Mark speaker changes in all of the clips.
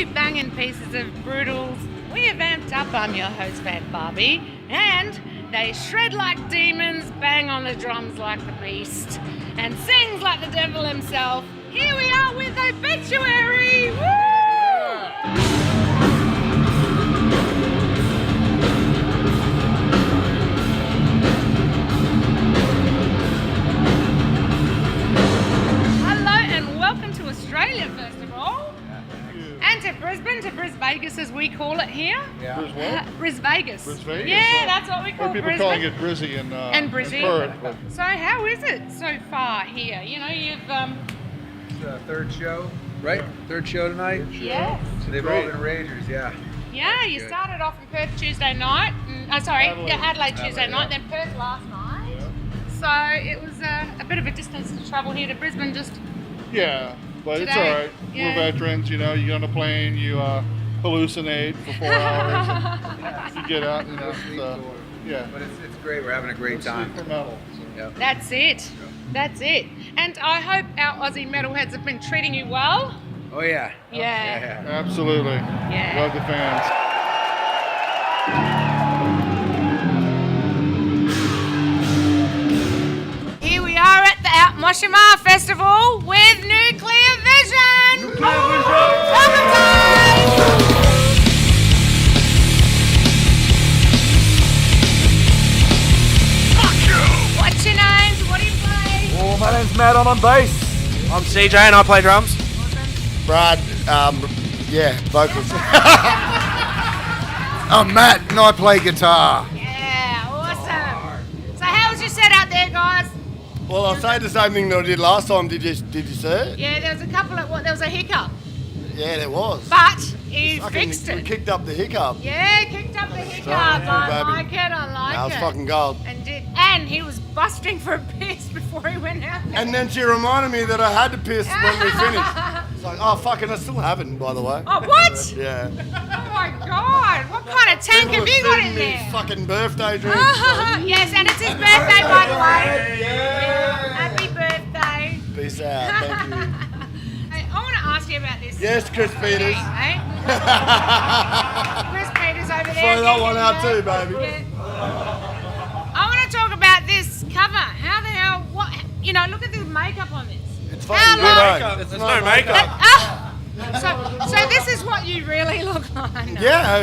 Speaker 1: you banging pieces of brutals. We are Vamped Up. I'm your host, Vamped Barbie. And they shred like demons, bang on the drums like the beast, and sings like the devil himself. Here we are with Obituary! Woo! Welcome to Australia, first of all. And to Brisbane, to Brisvegas as we call it here.
Speaker 2: Yeah.
Speaker 1: Brisvegas.
Speaker 2: Brisvegas?
Speaker 1: Yeah, that's what we call
Speaker 2: People
Speaker 1: Brisbane.
Speaker 2: calling it Brizzy and
Speaker 1: Brizzy.
Speaker 2: Perth.
Speaker 1: So how is it so far here? You know, you've...
Speaker 3: It's third show, right? Third show tonight?
Speaker 1: Yes.
Speaker 3: So they've all been ragers, yeah.
Speaker 1: Yeah, you started off in Perth Tuesday night. Adelaide Tuesday night, then Perth last night. Yeah. So it was a bit of a distance to travel here to Brisbane just...
Speaker 2: Yeah, but
Speaker 1: today.
Speaker 2: It's all right.
Speaker 1: Yeah.
Speaker 2: We're veterans, you know. You get on a plane, you hallucinate for 4 hours, and you get out, you know. So, yeah.
Speaker 3: But it's great. We're having a great time.
Speaker 2: Super metal. So.
Speaker 3: Yep.
Speaker 1: That's it. That's it. And I hope our Aussie metalheads have been treating you well.
Speaker 3: Oh yeah.
Speaker 1: Yeah.
Speaker 2: Absolutely.
Speaker 1: Yeah.
Speaker 2: Love the fans.
Speaker 1: Here we are at the Out Moshima Festival with Nuclear Vision. Welcome, guys. What's your names? What do you play?
Speaker 4: Oh, my name's Matt, I'm on bass.
Speaker 5: I'm CJ and I play drums.
Speaker 4: Brad, vocals. I'm Matt and I play guitar.
Speaker 1: Yeah, awesome. So how was your set out there, guys?
Speaker 4: Well, I'll say the same thing that I did last time. Did you see it?
Speaker 1: Yeah, there was a couple of there was a hiccup,
Speaker 4: Yeah, there was.
Speaker 1: but you
Speaker 4: Fucking-
Speaker 1: fixed
Speaker 4: We
Speaker 1: it.
Speaker 4: kicked up the hiccup.
Speaker 1: Yeah, kicked up the hiccup.
Speaker 4: baby.
Speaker 1: I like it. I like
Speaker 4: That was
Speaker 1: it.
Speaker 4: fucking gold.
Speaker 1: And he was busting for a piss before he went out there.
Speaker 4: And then she reminded me that I had to piss when we finished. It's like, oh, fucking, I still haven't, by the way.
Speaker 1: Oh, what?
Speaker 4: Yeah.
Speaker 1: Oh my God! What kind of tank have you got in
Speaker 4: These
Speaker 1: there?
Speaker 4: fucking birthday drinks.
Speaker 1: Yes, and it's his birthday, by the way. Yeah. Happy birthday.
Speaker 4: Peace out. Thank you.
Speaker 1: Hey, I want to ask you about this.
Speaker 4: Yes, Chris Peters.
Speaker 1: Hey? Chris Peters over there.
Speaker 4: Throw that one out too, baby.
Speaker 1: Yeah. I want to talk about this cover. How the hell? What? You know, look at the makeup on this.
Speaker 4: It's
Speaker 1: How
Speaker 4: fucking good,
Speaker 1: long-
Speaker 4: eh?
Speaker 5: There's no makeup.
Speaker 1: So this is what you really look like.
Speaker 4: Yeah.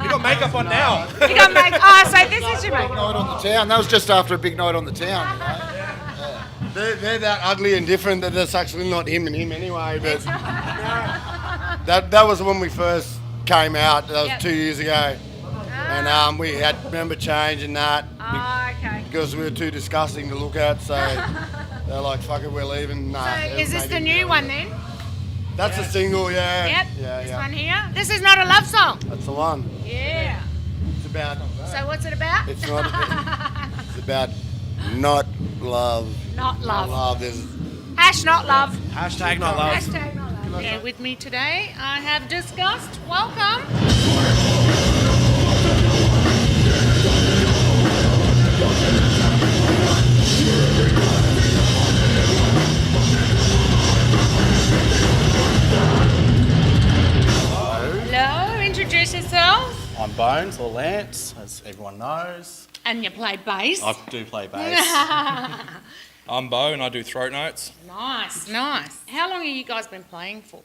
Speaker 5: You got makeup on now.
Speaker 1: You got make. Oh, so this is your makeup.
Speaker 4: Night on the town. That was just after a big night on the town. They're that ugly and different that that's actually not him and him anyway. But that was when we first came out. That was
Speaker 1: Yep.
Speaker 4: 2 years ago, and we had member change and that
Speaker 1: Oh, okay.
Speaker 4: because we were too disgusting to look at. So they're like, "Fuck it, we're leaving." Nah,
Speaker 1: So
Speaker 4: it
Speaker 1: is this
Speaker 4: made
Speaker 1: the
Speaker 4: it
Speaker 1: new
Speaker 4: good.
Speaker 1: one then?
Speaker 4: That's a single, yeah.
Speaker 1: Yep.
Speaker 4: Yeah,
Speaker 1: This
Speaker 4: yeah.
Speaker 1: one here. This is not a love song.
Speaker 4: That's the one.
Speaker 1: Yeah.
Speaker 4: It's about.
Speaker 1: So what's it about?
Speaker 4: It's not. It's about not love.
Speaker 1: Not love.
Speaker 4: Love. There's
Speaker 1: Hash not love.
Speaker 5: Hashtag not love.
Speaker 1: Hashtag not love. Yeah, with me today, I have Disgust. Welcome. Hello, introduce yourself.
Speaker 6: I'm Bones, or Lance, as everyone knows.
Speaker 1: And you play bass.
Speaker 6: I do play bass.
Speaker 5: I'm Bo and I do throat notes.
Speaker 1: Nice, nice. How long have you guys been playing for?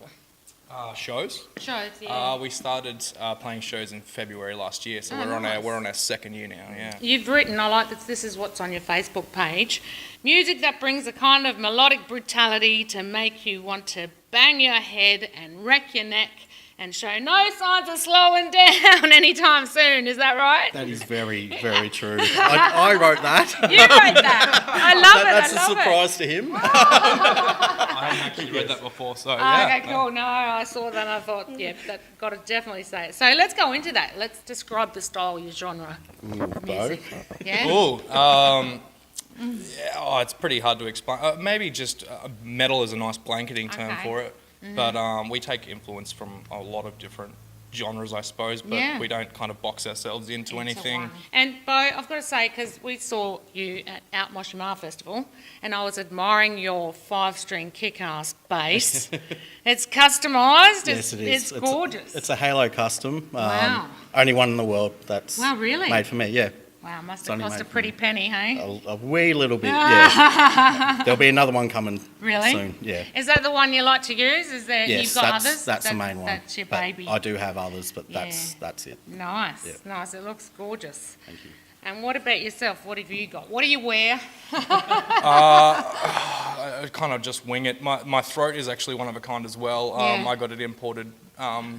Speaker 5: Shows.
Speaker 1: Shows, yeah.
Speaker 5: We started playing shows in February last year, so
Speaker 1: Oh, nice.
Speaker 5: we're on our second year now. Yeah.
Speaker 1: You've written, I like this is what's on your Facebook page, music that brings a kind of melodic brutality to make you want to bang your head and wreck your neck and show no signs of slowing down anytime soon. Is that right?
Speaker 6: That is very, very true. I wrote that.
Speaker 1: You wrote that. I love it.
Speaker 6: That's
Speaker 1: I love
Speaker 6: a surprise to him.
Speaker 5: I hadn't actually read that before, so
Speaker 1: it.
Speaker 5: yeah.
Speaker 1: Okay, cool. No, I saw that and I thought, yeah, that got to definitely say it. So let's go into that. Let's describe the style, your genre of music. Yeah?
Speaker 5: Cool. It's pretty hard to explain. Maybe just metal is a nice blanketing term
Speaker 1: Okay.
Speaker 5: for it. But we take influence from a lot of different genres, I suppose, but
Speaker 1: Yeah.
Speaker 5: we don't kind of box ourselves into anything.
Speaker 1: One. And Bo, I've got to say, because we saw you at Out Moshimar Festival, and I was admiring your 5-string kick-ass bass. It's customised.
Speaker 6: Yes, it is.
Speaker 1: It's gorgeous.
Speaker 6: It's a Halo custom.
Speaker 1: Wow.
Speaker 6: Only one in the world that's
Speaker 1: Wow, really?
Speaker 6: made for me, yeah.
Speaker 1: Wow, must
Speaker 6: It's
Speaker 1: have
Speaker 6: only
Speaker 1: cost
Speaker 6: made
Speaker 1: a
Speaker 6: for
Speaker 1: pretty
Speaker 6: me.
Speaker 1: penny, hey?
Speaker 6: A wee little bit, yeah. There'll be another one coming
Speaker 1: Really?
Speaker 6: soon, yeah.
Speaker 1: Is that the one you like to use? Is there?
Speaker 6: Yes,
Speaker 1: You've got others?
Speaker 6: that's the main one.
Speaker 1: That's your
Speaker 6: But
Speaker 1: baby.
Speaker 6: I do have others, but
Speaker 1: Yeah.
Speaker 6: that's it.
Speaker 1: Nice,
Speaker 6: Yeah.
Speaker 1: nice. It looks gorgeous.
Speaker 6: Thank you.
Speaker 1: And what about yourself? What have you got? What do you wear?
Speaker 5: I kind of just wing it. My throat is actually one of a kind as well.
Speaker 1: Yeah.
Speaker 5: I got it imported. No,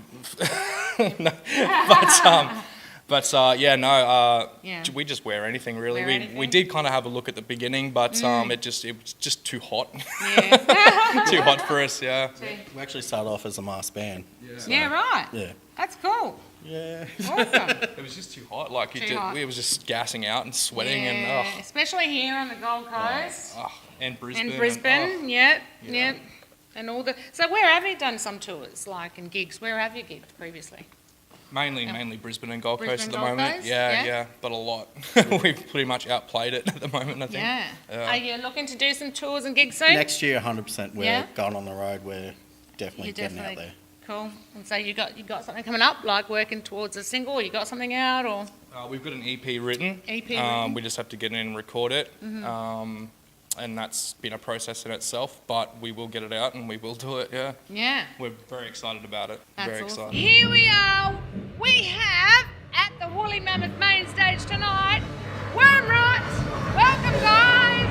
Speaker 1: Yeah.
Speaker 5: we just wear anything really.
Speaker 1: Wear
Speaker 5: We
Speaker 1: anything?
Speaker 5: did kind of have a look at the beginning, but it was just too hot.
Speaker 1: Yeah.
Speaker 5: Too hot for us, yeah.
Speaker 6: We actually started off as a masked band.
Speaker 1: Yeah, right.
Speaker 6: Yeah.
Speaker 1: That's cool.
Speaker 6: Yeah.
Speaker 1: Awesome.
Speaker 5: It was just too hot. Like
Speaker 1: Too hot.
Speaker 5: it was just gassing out and sweating
Speaker 1: Yeah,
Speaker 5: and
Speaker 1: especially here on the Gold Coast
Speaker 5: and Brisbane.
Speaker 1: and Brisbane. Yep,
Speaker 5: Yeah.
Speaker 1: yep. And all the. So where have you done some tours, like and gigs? Where have you gigged previously?
Speaker 5: Mainly Brisbane and Gold Coast
Speaker 1: Brisbane,
Speaker 5: at the
Speaker 1: Gold
Speaker 5: moment.
Speaker 1: Coast,
Speaker 5: Yeah,
Speaker 1: yeah.
Speaker 5: but a lot. We've pretty much outplayed it at the moment, I think.
Speaker 1: Yeah. Are you looking to do some tours and gigs soon?
Speaker 6: Next year, 100%, we're
Speaker 1: Yeah?
Speaker 6: going on the road. We're definitely
Speaker 1: You're
Speaker 6: getting out
Speaker 1: definitely
Speaker 6: there.
Speaker 1: cool. And so you got something coming up, like working towards a single. Or you got something out, or
Speaker 5: We've got an EP written.
Speaker 1: EP written.
Speaker 5: We just have to get in and record it.
Speaker 1: Mm-hmm.
Speaker 5: And that's been a process in itself, but we will get it out and we will do it, yeah.
Speaker 1: yeah.
Speaker 5: We're very excited about it.
Speaker 1: That's
Speaker 5: very
Speaker 1: awesome.
Speaker 5: excited.
Speaker 1: Here we are. We have at the Woolly Mammoth main stage tonight, Wormrot. Welcome, guys.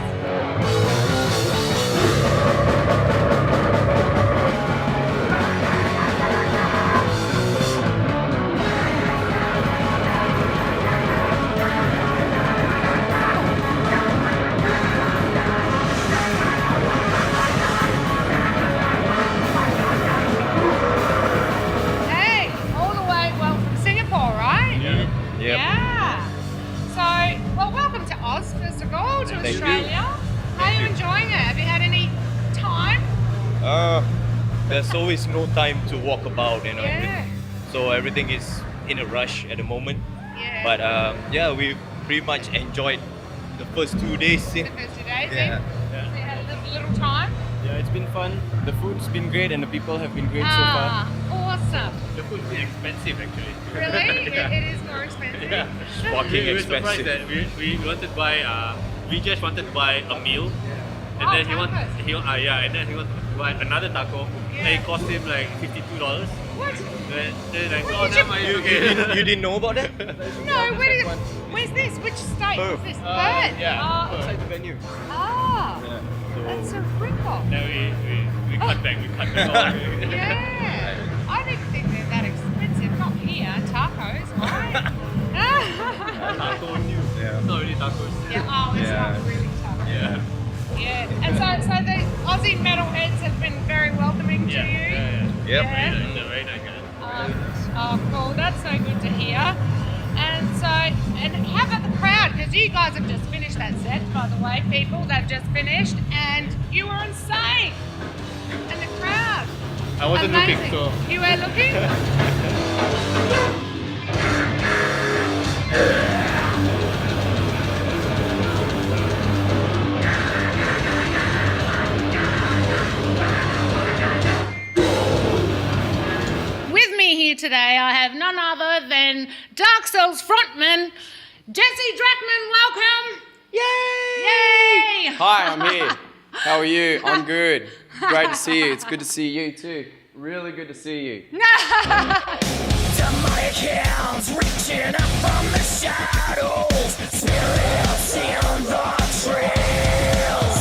Speaker 1: Hey, all the way, well, from Singapore, right? Yeah. So, well, welcome to Oz, first of all, to Australia. How are you enjoying it? Have you had any time?
Speaker 7: There's always no time to walk about, you know.
Speaker 1: Yeah.
Speaker 7: So everything is in a rush at the moment.
Speaker 1: Yeah.
Speaker 7: But yeah, we pretty much enjoyed the first 2 days.
Speaker 1: The first 2 days,
Speaker 7: Yeah.
Speaker 1: So you had a little time?
Speaker 8: Yeah, it's been fun. The food's been great and the people have been great so far.
Speaker 1: Awesome.
Speaker 7: The food is expensive actually.
Speaker 1: Really? It is more expensive?
Speaker 7: Yeah.
Speaker 9: We were surprised
Speaker 7: expensive.
Speaker 9: that we wanted to buy Vijay wanted to buy a meal, and
Speaker 1: Oh,
Speaker 9: then he
Speaker 1: tacos.
Speaker 9: and then he wanted to buy another taco. And it cost him like $52.
Speaker 1: What?
Speaker 9: Then like,
Speaker 1: What
Speaker 9: oh,
Speaker 1: did
Speaker 9: never mind,
Speaker 7: You didn't know about that?
Speaker 1: No, where's this? Which state is this? Perth?
Speaker 9: yeah,
Speaker 7: Outside the venue.
Speaker 1: Ah, that's a rip-off.
Speaker 9: Then we cut back. We cut back. all.
Speaker 1: Yeah. I didn't think they're that expensive. Not here, tacos, right?
Speaker 9: Taco news. Yeah. It's not really tacos.
Speaker 1: Yeah, oh, it's not really tacos.
Speaker 9: Yeah.
Speaker 1: Yeah. And so the Aussie metalheads have been very welcoming to you.
Speaker 9: Yeah.
Speaker 7: Yep.
Speaker 1: Yeah.
Speaker 9: Very nice guy.
Speaker 1: Oh, cool. That's so good to hear. And so, and how about the crowd? Because you guys have just finished that set, by the way, people. They've just finished, and you were insane. And the crowd.
Speaker 9: I wasn't
Speaker 1: Amazing.
Speaker 9: looking, so.
Speaker 1: You were looking? With me here today, I have none other than Dark Souls frontman, Jesse Drackman. Welcome. Yay!
Speaker 8: Hi, I'm here. How are you? I'm good. Great to see you. It's good to see you too. Really good to see you.
Speaker 10: Demonic hands reaching up from the shadows, spirits in the trails.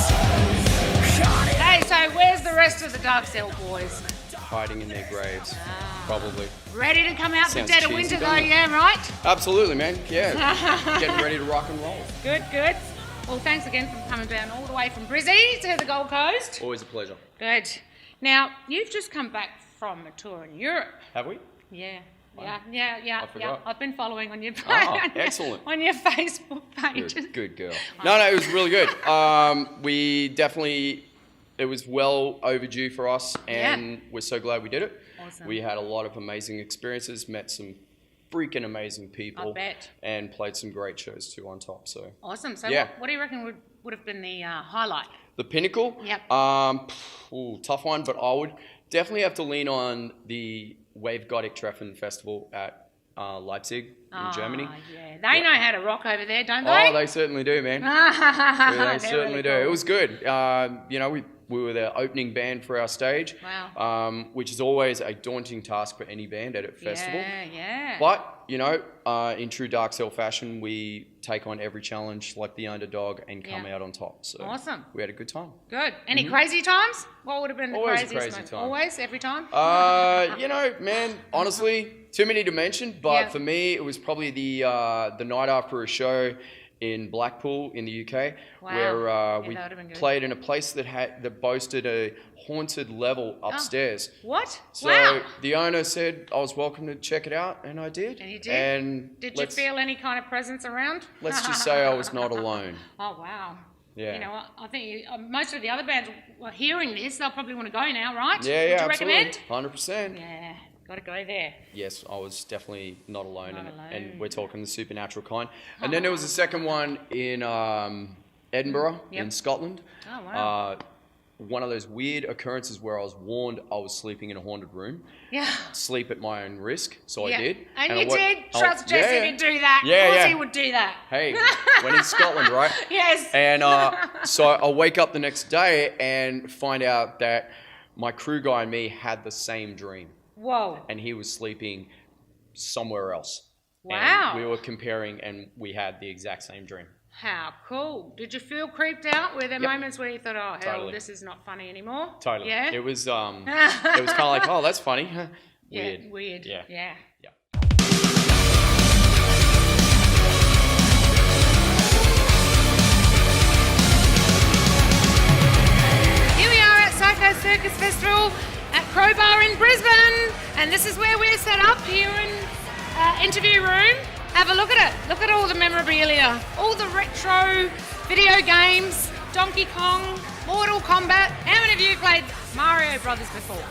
Speaker 1: Hey, so where's the rest of the Dark Cell boys?
Speaker 8: Hiding in their graves, probably.
Speaker 1: Ready to come out
Speaker 8: Sounds
Speaker 1: for Dead of
Speaker 8: cheesy,
Speaker 1: Winter though,
Speaker 8: doesn't it?
Speaker 1: yeah, right?
Speaker 8: Absolutely, man. Yeah. Getting ready to rock and roll.
Speaker 1: Good, good. Well, thanks again for coming down all the way from Brizzy to the Gold Coast.
Speaker 8: Always a pleasure.
Speaker 1: Good. Now, you've just come back from a tour in Europe.
Speaker 8: Have we?
Speaker 1: Yeah. Yeah.
Speaker 8: I forgot.
Speaker 1: I've been following on your
Speaker 8: excellent.
Speaker 1: on your Facebook pages.
Speaker 8: Good girl. No, it was really good. We definitely, it was well overdue for us, and we're so glad we did it.
Speaker 1: Awesome.
Speaker 8: We had a lot of amazing experiences, met some freaking amazing people.
Speaker 1: I bet.
Speaker 8: And played some great shows too on top. So
Speaker 1: Awesome. So
Speaker 8: Yeah.
Speaker 1: what do you reckon would have been the highlight?
Speaker 8: the pinnacle,
Speaker 1: Yep.
Speaker 8: Tough one, but I would definitely have to lean on the Wave Gothic Treffen Festival at Leipzig in Germany.
Speaker 1: Yeah. They know how to rock over there, don't they?
Speaker 8: Oh, they certainly do, man.
Speaker 1: They
Speaker 8: They certainly do. It was good. You know, we were the opening band for our stage, which is always a daunting task for any band at a festival.
Speaker 1: Yeah.
Speaker 8: But, you know, in true Dark Cell fashion, we take on every challenge like the underdog and come out on top. So
Speaker 1: Awesome.
Speaker 8: we had a good time.
Speaker 1: Good. Any crazy times? What would have been the
Speaker 8: Always a
Speaker 1: craziest
Speaker 8: crazy
Speaker 1: moment?
Speaker 8: time.
Speaker 1: Always? Every time?
Speaker 8: You know, man, honestly, too many to mention. But
Speaker 1: Yeah.
Speaker 8: for me, it was probably the night after a show in Blackpool in the UK,
Speaker 1: Wow.
Speaker 8: where
Speaker 1: Yeah,
Speaker 8: we
Speaker 1: that would've been good.
Speaker 8: played in a place that boasted a haunted level upstairs.
Speaker 1: What?
Speaker 8: So
Speaker 1: Wow.
Speaker 8: the owner said I was welcome to check it out, and I did.
Speaker 1: And you did?
Speaker 8: And
Speaker 1: Did you feel any kind of presence around?
Speaker 8: let's just say I was not alone.
Speaker 1: Oh, wow.
Speaker 8: Yeah.
Speaker 1: You know what? I think most of the other bands were hearing this. They'll probably want to go now, right?
Speaker 8: Yeah,
Speaker 1: Would
Speaker 8: yeah,
Speaker 1: you
Speaker 8: absolutely.
Speaker 1: recommend?
Speaker 8: 100%.
Speaker 1: Yeah. Got to go there.
Speaker 8: Yes, I was definitely not alone
Speaker 1: Not
Speaker 8: in it.
Speaker 1: alone.
Speaker 8: And we're talking the supernatural kind. And then there was a second one in Edinburgh, in Scotland.
Speaker 1: Oh, wow.
Speaker 8: One of those weird occurrences where I was warned I was sleeping in a haunted room.
Speaker 1: Yeah.
Speaker 8: Sleep at my own risk, so
Speaker 1: Yeah.
Speaker 8: I did.
Speaker 1: And
Speaker 8: I
Speaker 1: you did?
Speaker 8: oh,
Speaker 1: Trust Jesse
Speaker 8: yeah.
Speaker 1: to do that.
Speaker 8: Yeah,
Speaker 1: Of course
Speaker 8: yeah.
Speaker 1: he would do that.
Speaker 8: Hey, when in Scotland, right?
Speaker 1: Yes.
Speaker 8: And so I wake up the next day and find out that my crew guy and me had the same dream.
Speaker 1: Whoa.
Speaker 8: And he was sleeping somewhere else.
Speaker 1: Wow.
Speaker 8: And we were comparing and we had the exact same dream.
Speaker 1: How cool. Did you feel creeped out? Were there
Speaker 8: Yep.
Speaker 1: moments where you thought, oh, hell,
Speaker 8: Totally.
Speaker 1: this is not funny anymore?
Speaker 8: Totally.
Speaker 1: Yeah?
Speaker 8: It was kind of like, oh, that's funny. Weird.
Speaker 1: Yeah, weird.
Speaker 8: Yeah.
Speaker 1: Yeah.
Speaker 8: Yeah.
Speaker 1: Here we are at Psycho Circus Festival at Crowbar in Brisbane, and this is where we're set up here in interview room. Have a look at it. Look at all the memorabilia, all the retro video games, Donkey Kong, Mortal Kombat. How many of you played Mario Brothers before?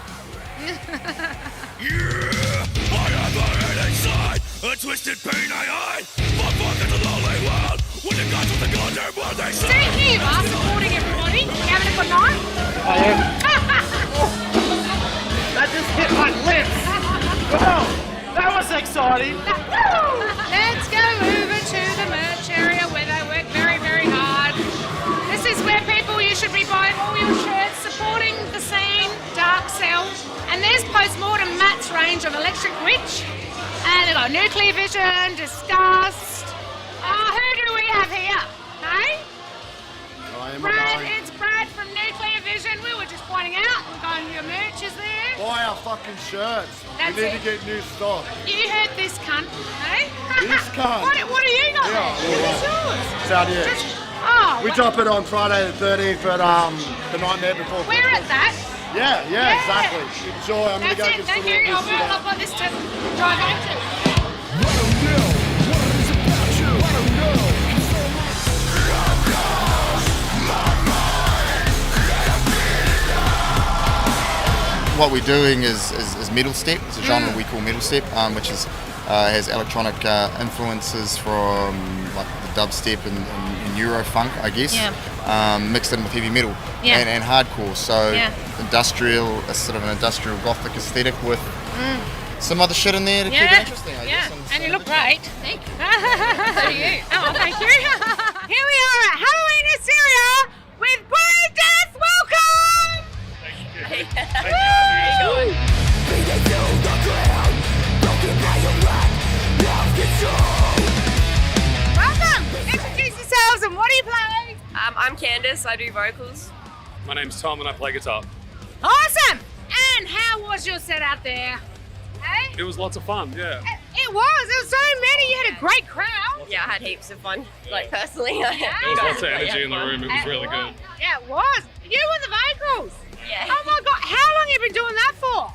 Speaker 10: A twisted pain I hide. My fuck into the lonely world. When the gods of the goddamn world they
Speaker 1: So here you are supporting everybody. You having a good night?
Speaker 10: I am.
Speaker 11: That just hit my lips. Wow, that was exciting.
Speaker 1: Let's go over to the merch area where they work very, very hard. This is where people, you should be buying all your shirts, supporting the scene, Dark Cell. And there's Postmortem Matt's range of Electric Witch. And they've got Nuclear Vision, Disgust. Who do we have here? Hey? Brad, it's Brad from Nuclear Vision. We were just pointing out, we're going, your merch is there.
Speaker 4: Buy our fucking shirts.
Speaker 1: That's
Speaker 4: we need
Speaker 1: it.
Speaker 4: to get new stock.
Speaker 1: You heard this cunt, hey?
Speaker 4: This cunt?
Speaker 1: What do you got there? This is yours.
Speaker 4: It's out here.
Speaker 1: Oh,
Speaker 4: We drop it on Friday the 13th at the Nightmare Before
Speaker 1: we're at that.
Speaker 4: Yeah, exactly. Enjoy. I'm going to
Speaker 1: That's
Speaker 4: go
Speaker 1: it,
Speaker 4: get
Speaker 1: thank
Speaker 4: some
Speaker 1: you.
Speaker 4: more
Speaker 1: I've got this to drive into.
Speaker 12: What we're doing is metal step. It's a genre we call metal step, which is has electronic influences from like the dubstep and Eurofunk, I guess, mixed in with heavy metal and hardcore. So industrial, a sort of an industrial gothic aesthetic with some other shit in there to keep it interesting, I guess.
Speaker 1: And you look great. Thank you. So do you. Oh, thank you. Here we are at Halloween Hysteria with Grave Death. Welcome. Welcome. Introduce yourselves and what do you play?
Speaker 13: I'm Candace, I do vocals.
Speaker 14: My name's Tom and I play guitar.
Speaker 1: Awesome. And how was your set out there? Hey?
Speaker 14: It was lots of fun, yeah.
Speaker 1: It was. There was so many. You had a great crowd.
Speaker 13: Yeah, I had heaps of fun, like personally.
Speaker 14: There was lots of energy in the room, it was really good.
Speaker 1: Yeah, it was. You were the vocals.
Speaker 13: Yeah.
Speaker 1: Oh my God. How long have you been doing that for?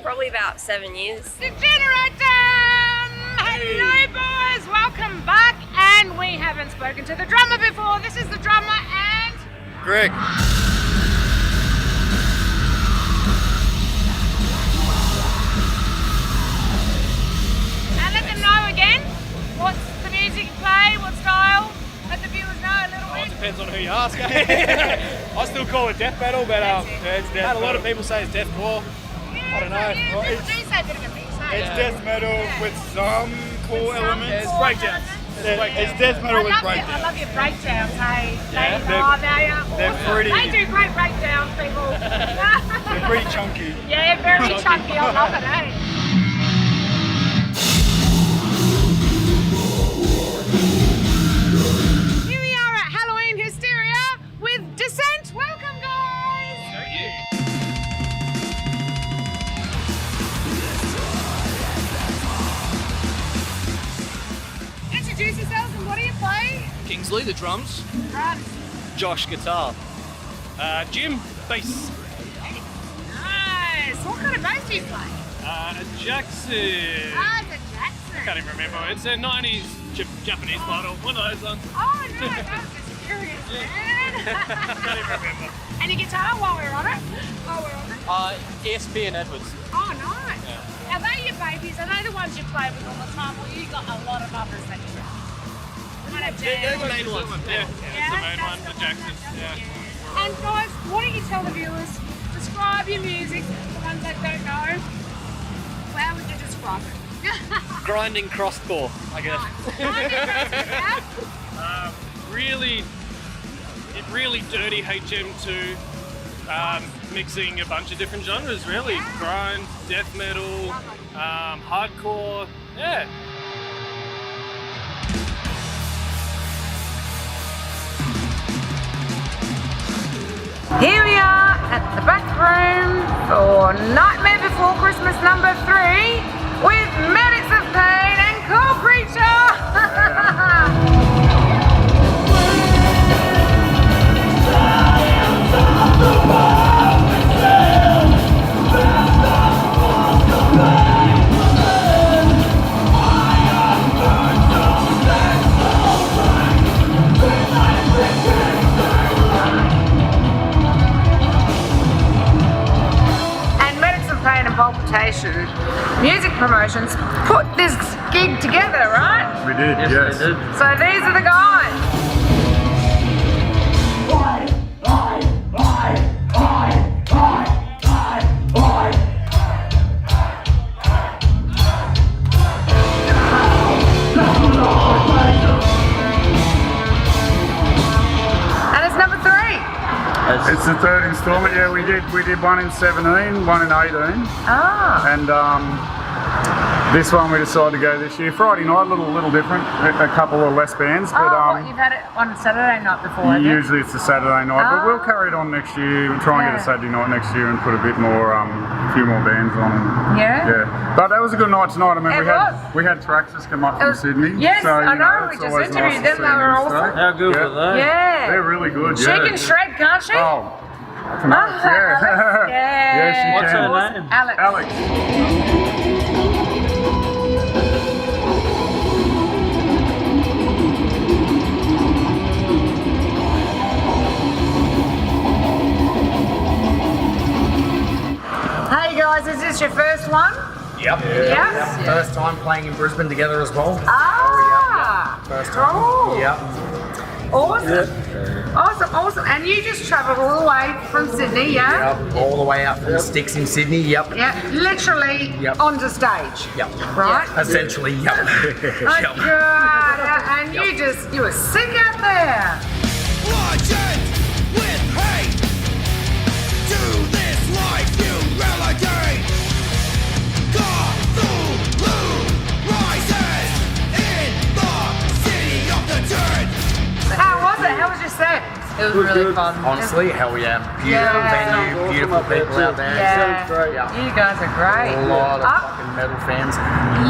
Speaker 13: Probably about 7 years.
Speaker 1: Degenerate them! Hello, boys. Welcome back. And we haven't spoken to the drummer before. This is the drummer and...
Speaker 15: Greg.
Speaker 1: play? What style? Let the viewers know a little bit.
Speaker 11: Depends on who you ask. I still call it death metal, but
Speaker 9: it's death
Speaker 11: had a lot of people say it's deathcore. I don't know.
Speaker 1: Yeah, do say a bit of a mix.
Speaker 11: It's death metal with some core elements.
Speaker 1: Yeah,
Speaker 11: It's breakdowns. It's death metal with
Speaker 1: I
Speaker 11: breakdowns.
Speaker 1: love your breakdowns, hey.
Speaker 11: Yeah,
Speaker 1: They're
Speaker 11: pretty-
Speaker 1: They do great breakdowns, people.
Speaker 11: They're pretty chunky.
Speaker 1: Yeah, very chunky. I love it, eh? Here we are at Halloween Hysteria with Descent. Welcome, guys.
Speaker 11: Thank you.
Speaker 1: Introduce yourselves and what do you play?
Speaker 15: Kingsley, the drums.
Speaker 1: Right.
Speaker 15: Josh, guitar.
Speaker 11: Jim, bass.
Speaker 1: Nice. What kind of bass do you play?
Speaker 11: Jackson.
Speaker 1: Ah, it's a Jackson.
Speaker 11: Can't even remember. It's a 90s Japanese model. One of those ones.
Speaker 1: Oh, no, I was just curious, man.
Speaker 11: Can't even remember.
Speaker 1: And your guitar while we're on it?
Speaker 15: ESP and Edwards.
Speaker 1: Oh, nice. Are they your babies? Are they the ones you play with all the time? Or you got a lot of others that you play? Kind of
Speaker 11: They're the
Speaker 1: jazz.
Speaker 11: main ones. Yeah, it's the main one, the Jackson. Yeah.
Speaker 1: And guys, why don't you tell the viewers, describe your music, the ones that don't know. How would you describe it?
Speaker 15: Grinding crosscore, I guess.
Speaker 11: Really dirty HM2, mixing a bunch of different genres, really. Grind, death metal, hardcore, yeah.
Speaker 1: Here we are at the back room for Nightmare Before Christmas number 3 with Medics of Pain and Cool Creature. Palpitation Music Promotions put this gig together, right?
Speaker 2: We did, yes.
Speaker 1: So these are the guys. And it's number 3.
Speaker 2: It's the third instalment. Yeah, we did one in 17, one in 18.
Speaker 1: Ah.
Speaker 2: And this one we decided to go this year. Friday night, a little different. A couple of less bands, but
Speaker 1: you've had it on Saturday night before, have you?
Speaker 2: usually it's a Saturday night. But we'll carry it on next year. We'll try and get a Saturday night next year and put a bit more, a few more bands on.
Speaker 1: Yeah.
Speaker 2: But that was a good night tonight. I mean,
Speaker 1: It
Speaker 2: we had Traxxas come up from Sydney.
Speaker 1: Yes,
Speaker 2: so,
Speaker 1: I know. We
Speaker 2: it's
Speaker 1: just
Speaker 2: always
Speaker 1: interviewed
Speaker 2: nice to
Speaker 1: them.
Speaker 2: see
Speaker 1: They were
Speaker 2: new stuff.
Speaker 1: awesome.
Speaker 9: How good were they?
Speaker 1: Yeah.
Speaker 2: They're really good.
Speaker 1: She can shred, can't she?
Speaker 2: Oh. Alex, yeah.
Speaker 1: Alex? Yeah.
Speaker 2: she
Speaker 9: What's
Speaker 2: can.
Speaker 9: her name?
Speaker 1: Alex.
Speaker 2: Alex.
Speaker 1: Hey guys, is this your first one?
Speaker 16: Yep.
Speaker 1: Yes.
Speaker 16: First time playing in Brisbane together as well.
Speaker 1: Ah.
Speaker 16: First time.
Speaker 1: Cool.
Speaker 16: Yep.
Speaker 1: Awesome. Awesome. And you just travelled all the way from Sydney, yeah?
Speaker 16: Yep. All the way out from the sticks in Sydney. Yep.
Speaker 1: Yeah, literally onto stage.
Speaker 16: Yep.
Speaker 1: Right?
Speaker 16: Essentially, yep.
Speaker 1: Oh God. And you were sick out there.
Speaker 10: Watch it with hate. To this life you relegate. Cthulhu rises in the city of the dead.
Speaker 1: How was it? How was your set?
Speaker 17: It was really fun.
Speaker 16: Honestly, hell yeah. Beautiful venue, beautiful people out there.
Speaker 1: Yeah.
Speaker 16: Great.
Speaker 1: You guys are great.
Speaker 16: A lot of fucking metal fans.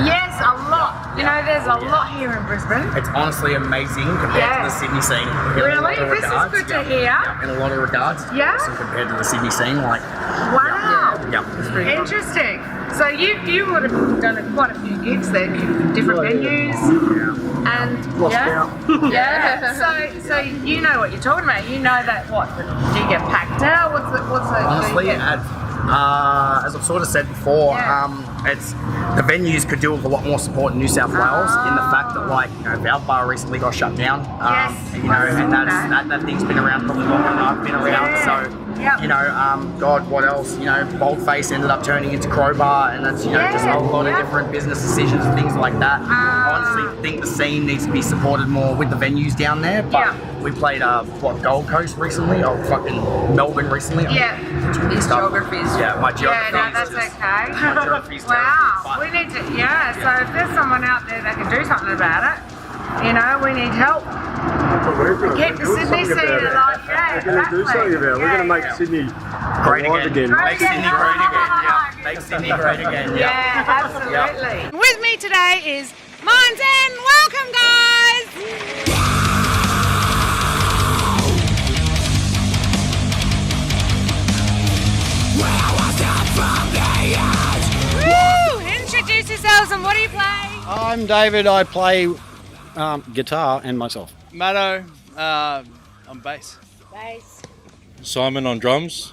Speaker 1: Yes, a lot. You know, there's a lot here in Brisbane.
Speaker 16: It's honestly amazing compared to the Sydney scene. In a lot
Speaker 1: Really?
Speaker 16: of
Speaker 1: This is
Speaker 16: regards,
Speaker 1: good to
Speaker 16: yeah.
Speaker 1: hear.
Speaker 16: Yeah, in a lot of regards.
Speaker 1: Yeah?
Speaker 16: So compared to the Sydney scene, like.
Speaker 1: Wow.
Speaker 16: Yeah. It's pretty fun.
Speaker 1: Interesting. So you would have done quite a few gigs there, different venues. And So you know what you're talking about. You know that what? Do you get packed out? What's the
Speaker 16: Honestly,
Speaker 1: do you get?
Speaker 16: at
Speaker 6: As I've sort of said before, it's the venues could do with a lot more support in New South Wales in the fact that, like, you know, Vamped Bar recently got shut down. You know, and that thing's been around probably longer than I've been around. So, you know, God, what else? You know, Boldface ended up turning into Crowbar, and that's, you know, just a lot of different business decisions and things like that. I honestly think the scene needs to be supported more with the venues down there. But we played Gold Coast recently, or fucking Melbourne recently.
Speaker 1: His geography's.
Speaker 6: Yeah, my geography.
Speaker 1: Yeah, no, that's okay.
Speaker 6: My geography's
Speaker 1: wow, we need to. Yeah, so if there's someone out there that can do something about it, you know, we need help. Keep the Sydney scene alive.
Speaker 17: We're going to do something about it. We're going to make Sydney great again.
Speaker 6: Make Sydney great again. Yeah. Make Sydney great again.
Speaker 1: Yeah, absolutely. With me today is Monten. Welcome, guys. Woo! Introduce yourselves and what do you play?
Speaker 18: I'm David. I play guitar and myself.
Speaker 19: Matto, on bass.
Speaker 1: Bass.
Speaker 20: Simon on drums.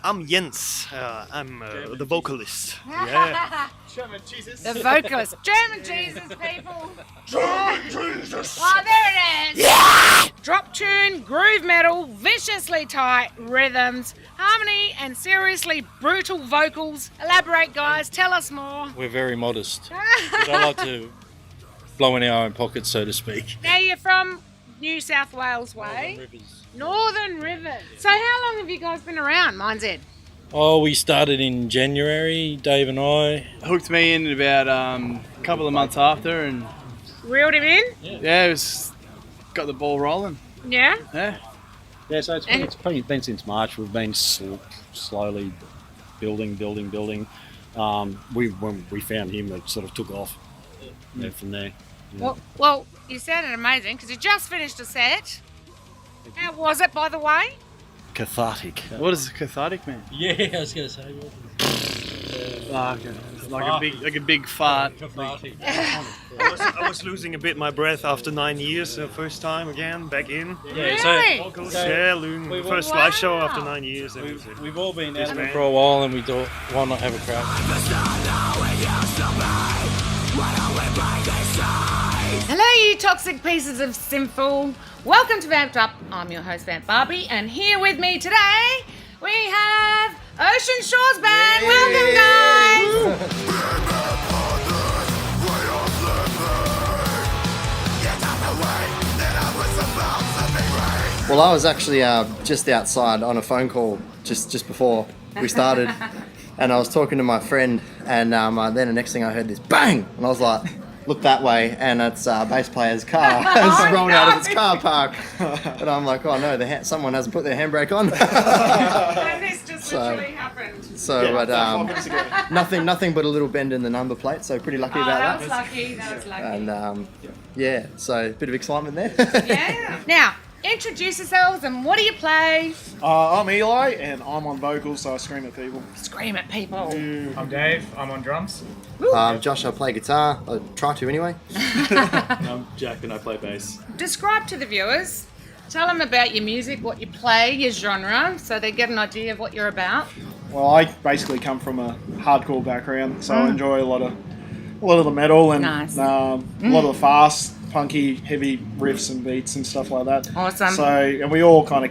Speaker 21: I'm Jens. I'm the vocalist.
Speaker 1: German Jesus. The vocalist. German Jesus, people. German Jesus. Oh, there it is. Yeah! Drop tune, groove metal, viciously tight rhythms, harmony, and seriously brutal vocals. Elaborate, guys. Tell us more.
Speaker 20: We're very modest. But I like to blow in our own pockets, so to speak.
Speaker 1: Now you're from New South Wales way. Northern Rivers. So how long have you guys been around, Mine's Ed?
Speaker 20: Oh, we started in January, Dave and I.
Speaker 19: Hooked me in about a couple of months after, and
Speaker 1: reeled him in?
Speaker 19: Yeah, it was got the ball rolling.
Speaker 1: Yeah?
Speaker 18: Yeah, so it's been since March. We've been slowly building. When we found him, it sort of took off from there. Yeah.
Speaker 1: Well, you sounded amazing because you just finished a set. How was it, by the way?
Speaker 18: Cathartic.
Speaker 19: What does cathartic mean?
Speaker 20: Yeah, I was going to say.
Speaker 19: Like a big fart.
Speaker 21: I was losing a bit my breath after 9 years, first time again, back in.
Speaker 20: Yeah,
Speaker 21: first live show after 9 years.
Speaker 20: We've all been out of it for a while, and we thought, why not have a crack?
Speaker 1: Hello, you toxic pieces of sinful. Welcome to Vamped Up. I'm your host, Vamp Barbie, and here with me today we have Ocean Shores Band. Welcome, guys.
Speaker 22: Well, I was actually just outside on a phone call just before we started, and I was talking to my friend, and then the next thing I heard this bang, and I was like, look that way, and it's bass player's car has rolled out of its car park, and I'm like, oh no, someone hasn't put their handbrake on.
Speaker 1: And this just literally happened.
Speaker 22: So, but nothing but a little bend in the number plate, so pretty lucky about that.
Speaker 1: That was lucky.
Speaker 22: And yeah, so a bit of excitement there.
Speaker 1: Yeah. Now, introduce yourselves and what do you play?
Speaker 23: I'm Eli and I'm on vocals, so I scream at people.
Speaker 1: Scream at people.
Speaker 24: I'm Dave, I'm on drums.
Speaker 22: Josh, I play guitar. I try to anyway.
Speaker 24: I'm Jack and I play bass.
Speaker 1: Describe to the viewers, tell them about your music, what you play, your genre, so they get an idea of what you're about.
Speaker 23: Well, I basically come from a hardcore background, so I enjoy a lot of the metal and a lot of the fast, punky, heavy riffs and beats and stuff like that.
Speaker 1: Awesome.
Speaker 23: So, and we all kind of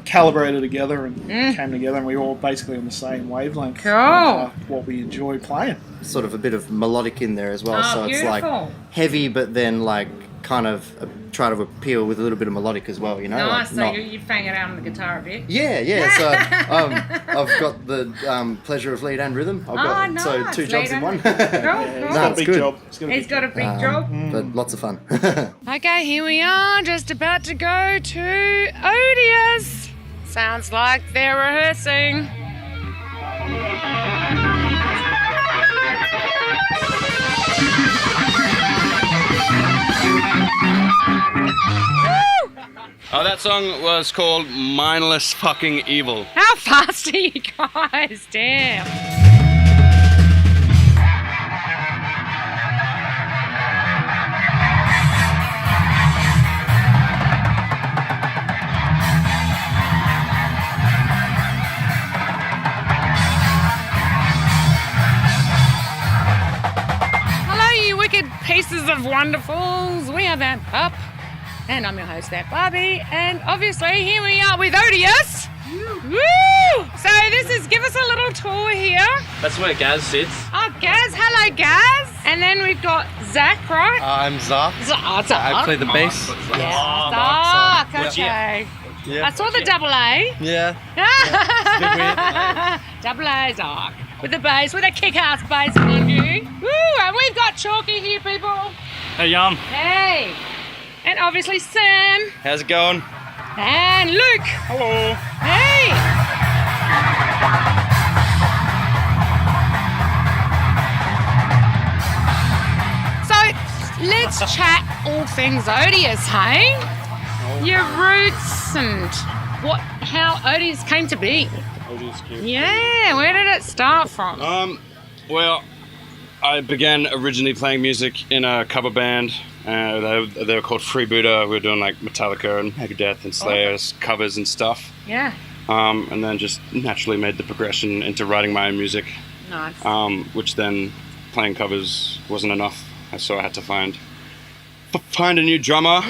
Speaker 23: calibrated together and came together, and we all basically on the same wavelength.
Speaker 1: Cool.
Speaker 23: Of, what we enjoy playing.
Speaker 22: Sort of a bit of melodic in there as well, so
Speaker 1: beautiful.
Speaker 22: It's like heavy, but then like kind of try to appeal with a little bit of melodic as well, you know.
Speaker 1: Nice.
Speaker 22: Like
Speaker 1: So you bang it out on the guitar a bit.
Speaker 22: Yeah. So I've got the pleasure of lead and rhythm. I've got
Speaker 1: nice.
Speaker 22: so 2 jobs in one.
Speaker 1: Cool.
Speaker 23: He's got a big job.
Speaker 1: He's got a big job.
Speaker 22: But lots of fun.
Speaker 1: Okay, here we are, just about to go to Odious. Sounds like they're rehearsing.
Speaker 25: Oh, that song was called Mindless Fucking Evil.
Speaker 1: How fast are you guys? Damn. of wonderfuls. We are Vamped Up, and I'm your host, Vamped Barbie, and obviously here we are with Odious. Woo! So give us a little tour here.
Speaker 3: That's where Gaz sits.
Speaker 1: Oh, Gaz. Hello, Gaz. And then we've got Zach, right?
Speaker 3: I'm Zach.
Speaker 1: Zach.
Speaker 3: I play the bass.
Speaker 1: Yeah. Zach, okay.
Speaker 3: Yeah.
Speaker 1: I saw the double A.
Speaker 3: Yeah.
Speaker 1: Double A, Zach. With the bass, with a kick-ass bass, mind you. Woo! And we've got Chalky here, people.
Speaker 3: Hey, Jan.
Speaker 1: Hey. And obviously Sam.
Speaker 3: How's it going?
Speaker 1: And Luke.
Speaker 3: Hello.
Speaker 1: Hey. So let's chat all things Odious, hey? Your roots and how Odious came to be. Yeah, where did it start from?
Speaker 25: Well, I began originally playing music in a cover band. They were called Freebooter. We were doing like Metallica and Megadeth and Slayer's covers and stuff.
Speaker 1: Yeah.
Speaker 25: And then just naturally made the progression into writing my own music.
Speaker 1: Nice.
Speaker 25: Which then playing covers wasn't enough, so I had to find a new drummer.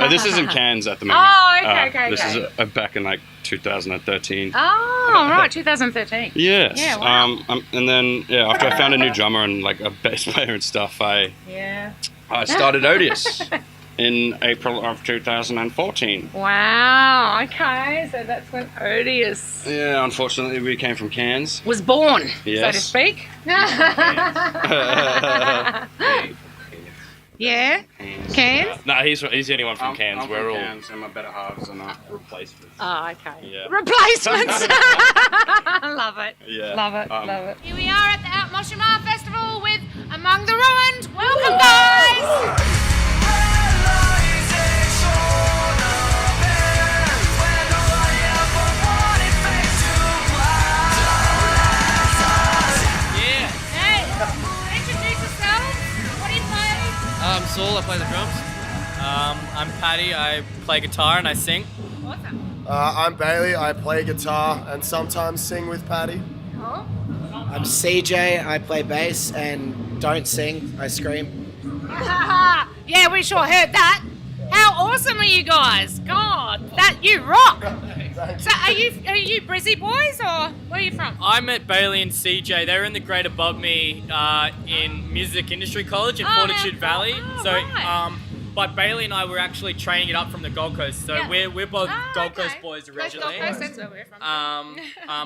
Speaker 25: This is in Cairns at the moment.
Speaker 1: Oh, okay.
Speaker 25: This is back in like 2013.
Speaker 1: Oh, right, 2013.
Speaker 25: Yes.
Speaker 1: Yeah, wow.
Speaker 25: And then after I found a new drummer and like a bass player and stuff, I started Odious in April of 2014.
Speaker 1: Wow. Okay, so that's when Odious
Speaker 25: Yeah, unfortunately we came from Cairns.
Speaker 1: was born,
Speaker 25: Yes.
Speaker 1: so to speak. Yeah. Cairns.
Speaker 3: No, he's the only one from Cairns.
Speaker 25: I'm
Speaker 3: We're
Speaker 25: from
Speaker 3: all
Speaker 25: Cairns, and my better halves are not replacements.
Speaker 1: Oh, okay.
Speaker 25: Yeah.
Speaker 1: Replacements. Love it.
Speaker 25: Yeah.
Speaker 1: Love it. Love it. Here we are at the Out Moshima Festival with Among the Ruined. Welcome, guys.
Speaker 15: Yeah.
Speaker 1: Hey, introduce yourselves. What do you play?
Speaker 15: I'm Saul, I play the drums. I'm Paddy, I play guitar and I sing.
Speaker 1: Awesome.
Speaker 4: I'm Bailey, I play guitar and sometimes sing with Paddy.
Speaker 1: Oh.
Speaker 5: I'm CJ, I play bass and don't sing, I scream.
Speaker 1: Yeah, we sure heard that. How awesome are you guys? God, that you rock. So are you Brizzy boys or where are you from?
Speaker 15: I met Bailey and CJ. They're in the grade above me in Music Industry College in Fortitude Valley.
Speaker 1: right.
Speaker 15: But Bailey and I were actually training it up from the Gold Coast. So
Speaker 1: Yeah.
Speaker 15: we're both Gold Coast boys originally.
Speaker 1: Gold Coast, that's where we're from.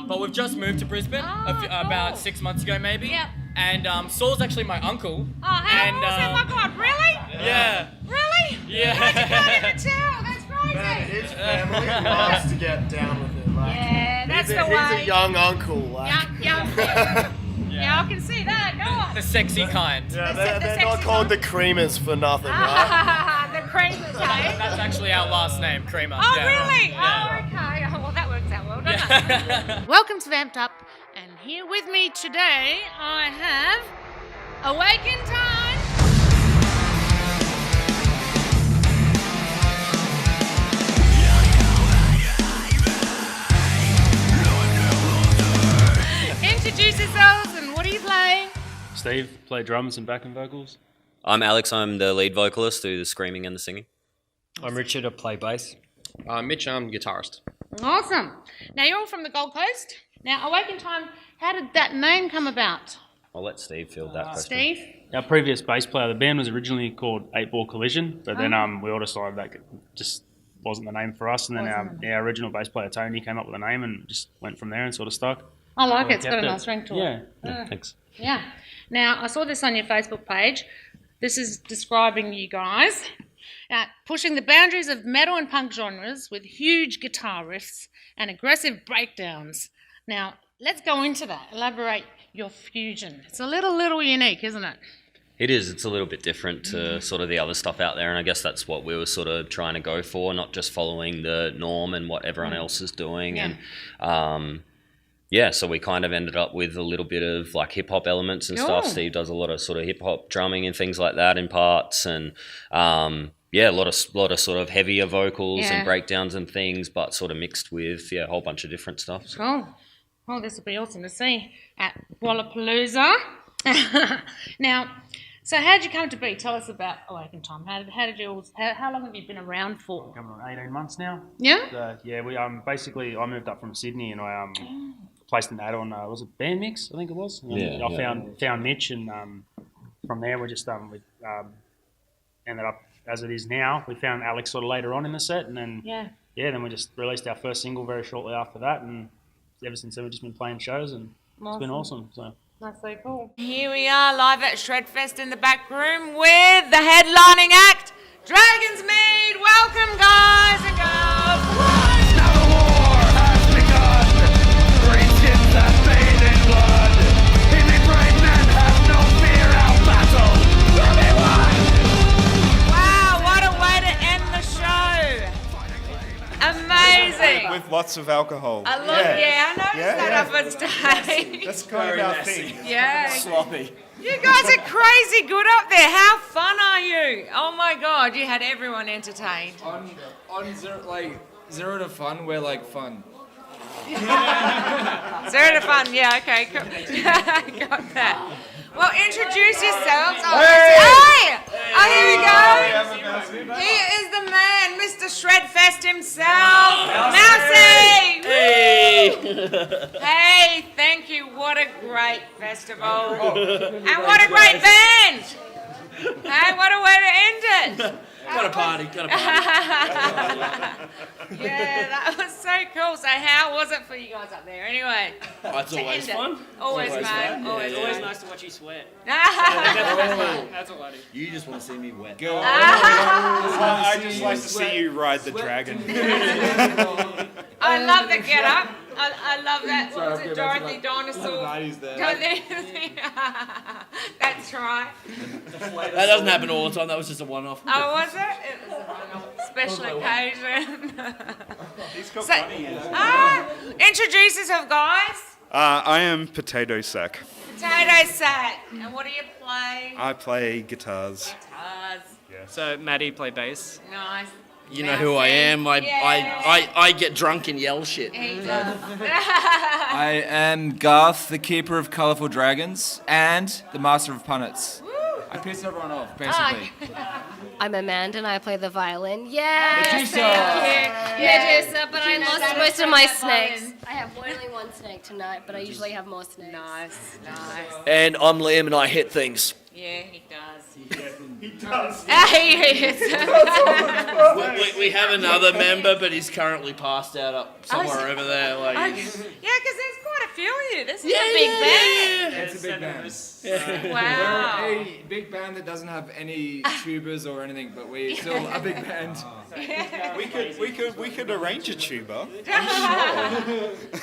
Speaker 15: But we've just moved to Brisbane about 6 months ago, maybe.
Speaker 1: Yeah.
Speaker 15: And Saul's actually my uncle.
Speaker 1: Oh, how
Speaker 15: And,
Speaker 1: awesome! Oh my God, really?
Speaker 15: Yeah.
Speaker 1: Really?
Speaker 15: Yeah.
Speaker 1: I can't even tell. That's crazy.
Speaker 4: His family loves to get down with it. Like,
Speaker 1: Yeah, that's
Speaker 4: he's
Speaker 1: the way.
Speaker 4: He's a young uncle. Like.
Speaker 1: Young. Yeah, I can see that. Go on.
Speaker 15: The sexy kind.
Speaker 4: Yeah,
Speaker 1: The
Speaker 4: they're not
Speaker 1: sexy
Speaker 4: called the creamers for nothing, right?
Speaker 1: The creamers, hey?
Speaker 15: That's actually our last name, Creamer.
Speaker 1: Oh,
Speaker 15: Yeah.
Speaker 1: really?
Speaker 15: Yeah.
Speaker 1: Oh, okay. Oh, well, that works out well, doesn't it? Welcome to Vamped Up, and here with me today I have Awaken Time. Introduce yourselves and what are you playing?
Speaker 7: Steve, play drums and backing vocals.
Speaker 8: I'm Alex, I'm the lead vocalist, do the screaming and the singing.
Speaker 26: I'm Richard, I play bass.
Speaker 3: Mitch, I'm guitarist.
Speaker 1: Awesome. Now you're all from the Gold Coast. Now Awaken Time, how did that name come about?
Speaker 8: I'll let Steve field that question.
Speaker 1: Steve?
Speaker 7: Our previous bass player, the band was originally called 8 Ball Collision, but then we all decided that just wasn't the name for us, and then our original bass player Tony came up with a name and just went from there and sort of stuck.
Speaker 1: I like
Speaker 7: So
Speaker 1: it. It's got a
Speaker 7: kept
Speaker 1: nice ring to it.
Speaker 7: Yeah, thanks.
Speaker 1: Yeah. Now, I saw this on your Facebook page. This is describing you guys pushing the boundaries of metal and punk genres with huge guitar riffs and aggressive breakdowns. Now, let's go into that. Elaborate your fusion. It's a little unique, isn't it?
Speaker 8: It is, it's a little bit different to sort of the other stuff out there, and I guess that's what we were sort of trying to go for, not just following the norm and what everyone else is doing.
Speaker 1: Yeah.
Speaker 8: And so we kind of ended up with a little bit of like hip hop elements and stuff. Steve does a lot of sort of hip hop drumming and things like that in parts, and a lot of sort of heavier vocals and breakdowns and things, but sort of mixed with a whole bunch of different stuff. So.
Speaker 1: Cool. Well, this will be awesome to see at Wallapalooza. Now, So how did you come to be? Tell us about Awaken Time. How did you all? How long have you been around for?
Speaker 7: Coming on 18 months now.
Speaker 1: Yeah.
Speaker 7: So, yeah, we basically I moved up from Sydney and I placed an ad on was it Band Mix? I think it was. And I found Mitch and from there we just we ended up as it is now. We found Alex sort of later on in the set and then then we just released our first single very shortly after that and ever since then we've just been playing shows and it's been awesome. So.
Speaker 1: That's so cool. Here we are live at Shredfest in the back room with the headlining act, Dragon's Mead. Welcome, guys and girls.
Speaker 10: Now the war has begun. Green skins that bathe in blood. Even brave men have no fear. Our battle will be won.
Speaker 1: Wow, what a way to end the show. Amazing.
Speaker 2: With lots of alcohol.
Speaker 1: I noticed that up on stage.
Speaker 2: That's kind of our thing.
Speaker 1: Yeah.
Speaker 2: Sloppy.
Speaker 1: You guys are crazy good up there. How fun are you? Oh my God, you had everyone entertained.
Speaker 9: On zero to fun, we're like fun.
Speaker 1: Zero to fun, yeah, okay. Got that. Well, introduce yourselves. Here we go. He is the man, Mr. Shredfest himself. Mousy! Hey, thank you. What a great festival. And what a great band. Hey, what a way to end it.
Speaker 9: Got a party.
Speaker 1: Yeah, that was so cool. So how was it for you guys up there anyway?
Speaker 9: It's always fun.
Speaker 1: Always fun. Always
Speaker 15: nice to watch you sweat.
Speaker 9: That's all I do. You just want to see me wet.
Speaker 2: I just like to see you ride the dragon.
Speaker 1: I love the get up. I love that. What was it, Dorothy Dinosaur? That's right.
Speaker 9: That doesn't happen all the time. That was just a one-off.
Speaker 1: Oh, was it? It was a one-off special occasion. Introduce yourself, guys.
Speaker 2: I am Potato Sack.
Speaker 1: Potato Sack. And what do you play?
Speaker 2: I play guitars.
Speaker 15: So Maddie play bass.
Speaker 1: Nice.
Speaker 9: You know who I am. I get drunk and yell shit.
Speaker 1: He does.
Speaker 9: I am Garth, the keeper of colourful dragons, and the master of punnets. I piss everyone off, basically.
Speaker 11: I'm Amanda and I play the violin. Yes,
Speaker 9: Medusa.
Speaker 11: Medusa, but I lost most of my snakes. I have only one snake tonight, but I usually have more snakes.
Speaker 1: Nice.
Speaker 9: And I'm Liam and I hit things.
Speaker 1: Yeah, he does.
Speaker 2: He does.
Speaker 9: We have another member, but he's currently passed out up somewhere over there.
Speaker 1: Yeah, because there's quite a few of you. This is a big band.
Speaker 9: It's a big band.
Speaker 1: Wow.
Speaker 9: We're a big band that doesn't have any tubas or anything, but we're still a big band.
Speaker 2: We could arrange a tuba.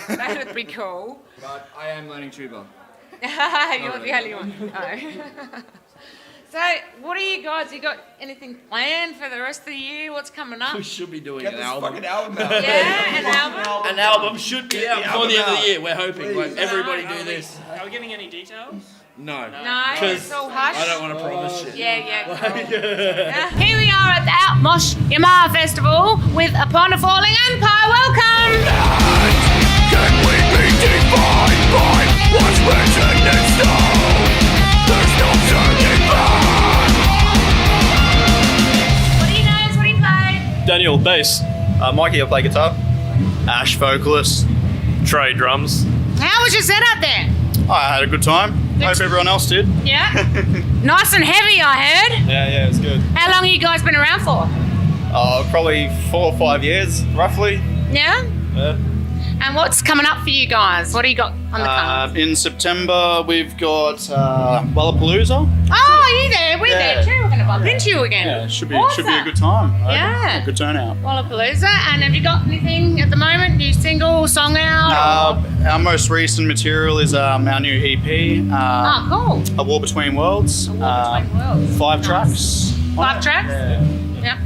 Speaker 1: That would be cool.
Speaker 9: But I am learning tuba.
Speaker 1: You're the only one. Oh. So, what are you guys? You got anything planned for the rest of the year? What's coming up?
Speaker 9: We should be doing an album.
Speaker 2: Fucking album out.
Speaker 1: Yeah, an album.
Speaker 9: An album should be out before the end of the year. We're hoping. Like, everybody do this.
Speaker 15: Are we giving any details?
Speaker 9: No.
Speaker 1: No, it's all hush.
Speaker 9: I don't want to promise shit.
Speaker 1: Yeah. Cool. Here we are at the Outmosh Yamaha Festival with Upon a Falling Empire. Welcome!
Speaker 10: Can we be defined by what's written in stone? There's no turning back.
Speaker 1: What do you know? What do you play?
Speaker 3: Daniel, bass. Mikey, I play guitar. Ash, vocalist. Trey, drums.
Speaker 1: How was your set out there?
Speaker 3: I had a good time. Hope everyone else did.
Speaker 1: Yeah. Nice and heavy, I heard.
Speaker 3: Yeah, it's good.
Speaker 1: How long have you guys been around for?
Speaker 3: Probably 4 or 5 years, roughly.
Speaker 1: Yeah?
Speaker 3: Yeah.
Speaker 1: And what's coming up for you guys? What do you got on the cards?
Speaker 3: In September, we've got Lollapalooza.
Speaker 1: Oh, you there? We're there too. We're going to bump into you again.
Speaker 3: Yeah, should be
Speaker 1: Awesome.
Speaker 3: a good time.
Speaker 1: Yeah.
Speaker 3: Good turnout.
Speaker 1: Lollapalooza. And have you got anything at the moment? New single, song out?
Speaker 3: Our most recent material is our new EP.
Speaker 1: Cool.
Speaker 3: A War Between Worlds.
Speaker 1: Between Worlds.
Speaker 3: 5 tracks.
Speaker 1: 5 tracks? Yeah.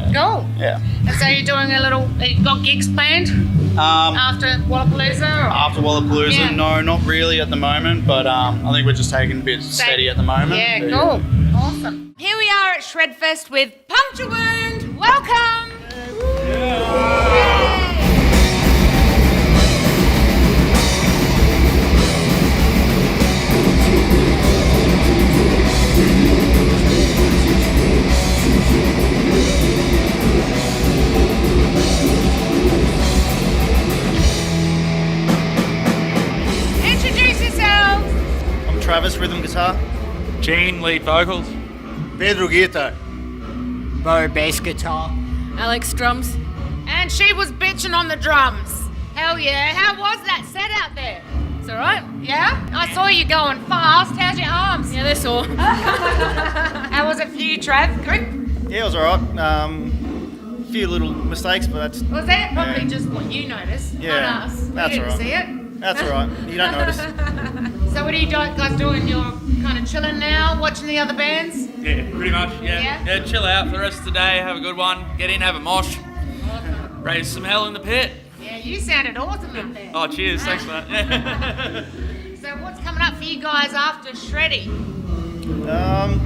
Speaker 1: Cool.
Speaker 3: Yeah.
Speaker 1: And so you're doing you got gigs planned after Lollapalooza?
Speaker 3: After Lollapalooza,
Speaker 1: Yeah.
Speaker 3: no, not really at the moment, but I think we're just taking it a bit steady at the moment.
Speaker 1: Yeah, cool. Awesome. Here we are at Shredfest with Puncture Wound. Welcome.
Speaker 10: Yeah.
Speaker 6: Travis, rhythm guitar.
Speaker 24: Gene, lead vocals.
Speaker 6: Pedro, guitar.
Speaker 5: Bo, bass guitar.
Speaker 11: Alex, drums.
Speaker 1: And she was bitching on the drums. Hell yeah. How was that set out there?
Speaker 11: It's alright.
Speaker 1: Yeah? I saw you going fast. How's your arms?
Speaker 11: Yeah, they're sore.
Speaker 1: How was it for you, Trav? Good?
Speaker 6: Yeah, it was alright. Few little mistakes, but that's...
Speaker 1: Was that probably just what you noticed?
Speaker 6: Yeah,
Speaker 1: Not us. We
Speaker 6: that's
Speaker 1: didn't
Speaker 6: alright.
Speaker 1: see it.
Speaker 6: That's alright. You don't notice.
Speaker 1: So what are you guys doing? You're kind of chilling now, watching the other bands?
Speaker 24: Yeah, pretty much, yeah.
Speaker 1: Yeah?
Speaker 24: Chill out for the rest of the day, have a good one, get in, have a mosh, raise some hell in the pit.
Speaker 1: Yeah, you sounded awesome up there.
Speaker 24: Oh, cheers, thanks for that.
Speaker 1: So what's coming up for you guys after Shreddy?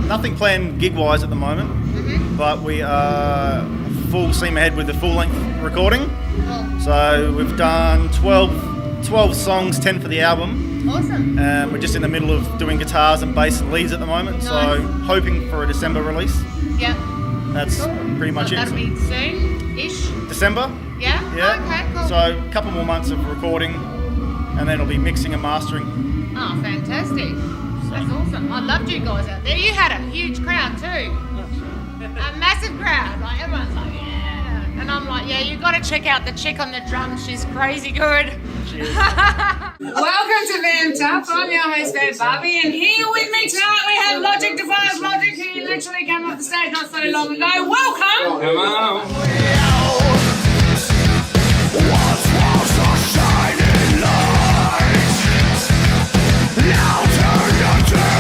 Speaker 6: Nothing planned gig-wise at the moment, but we are full steam ahead with the full-length recording.
Speaker 1: Cool.
Speaker 6: So we've done 12 songs, 10 for the album.
Speaker 1: Awesome.
Speaker 6: We're just in the middle of doing guitars and bass and leads at the moment, so hoping for a December release.
Speaker 1: Yeah.
Speaker 6: That's pretty much it.
Speaker 1: That'll be soon-ish.
Speaker 6: December?
Speaker 1: Yeah?
Speaker 6: Yeah.
Speaker 1: Okay, cool.
Speaker 6: So a couple more months of recording, and then it'll be mixing and mastering.
Speaker 1: Oh, fantastic. That's awesome. I loved you guys out there. You had a huge crowd too. A massive crowd. Like, everyone's like, yeah. And I'm like, yeah, you got to check out the chick on the drums. She's crazy good. Welcome to Vamped Up. I'm your host, Barbie, and here with me tonight we have Logic Defies Logic, who literally came off the stage not so long ago. Welcome!
Speaker 10: Come on!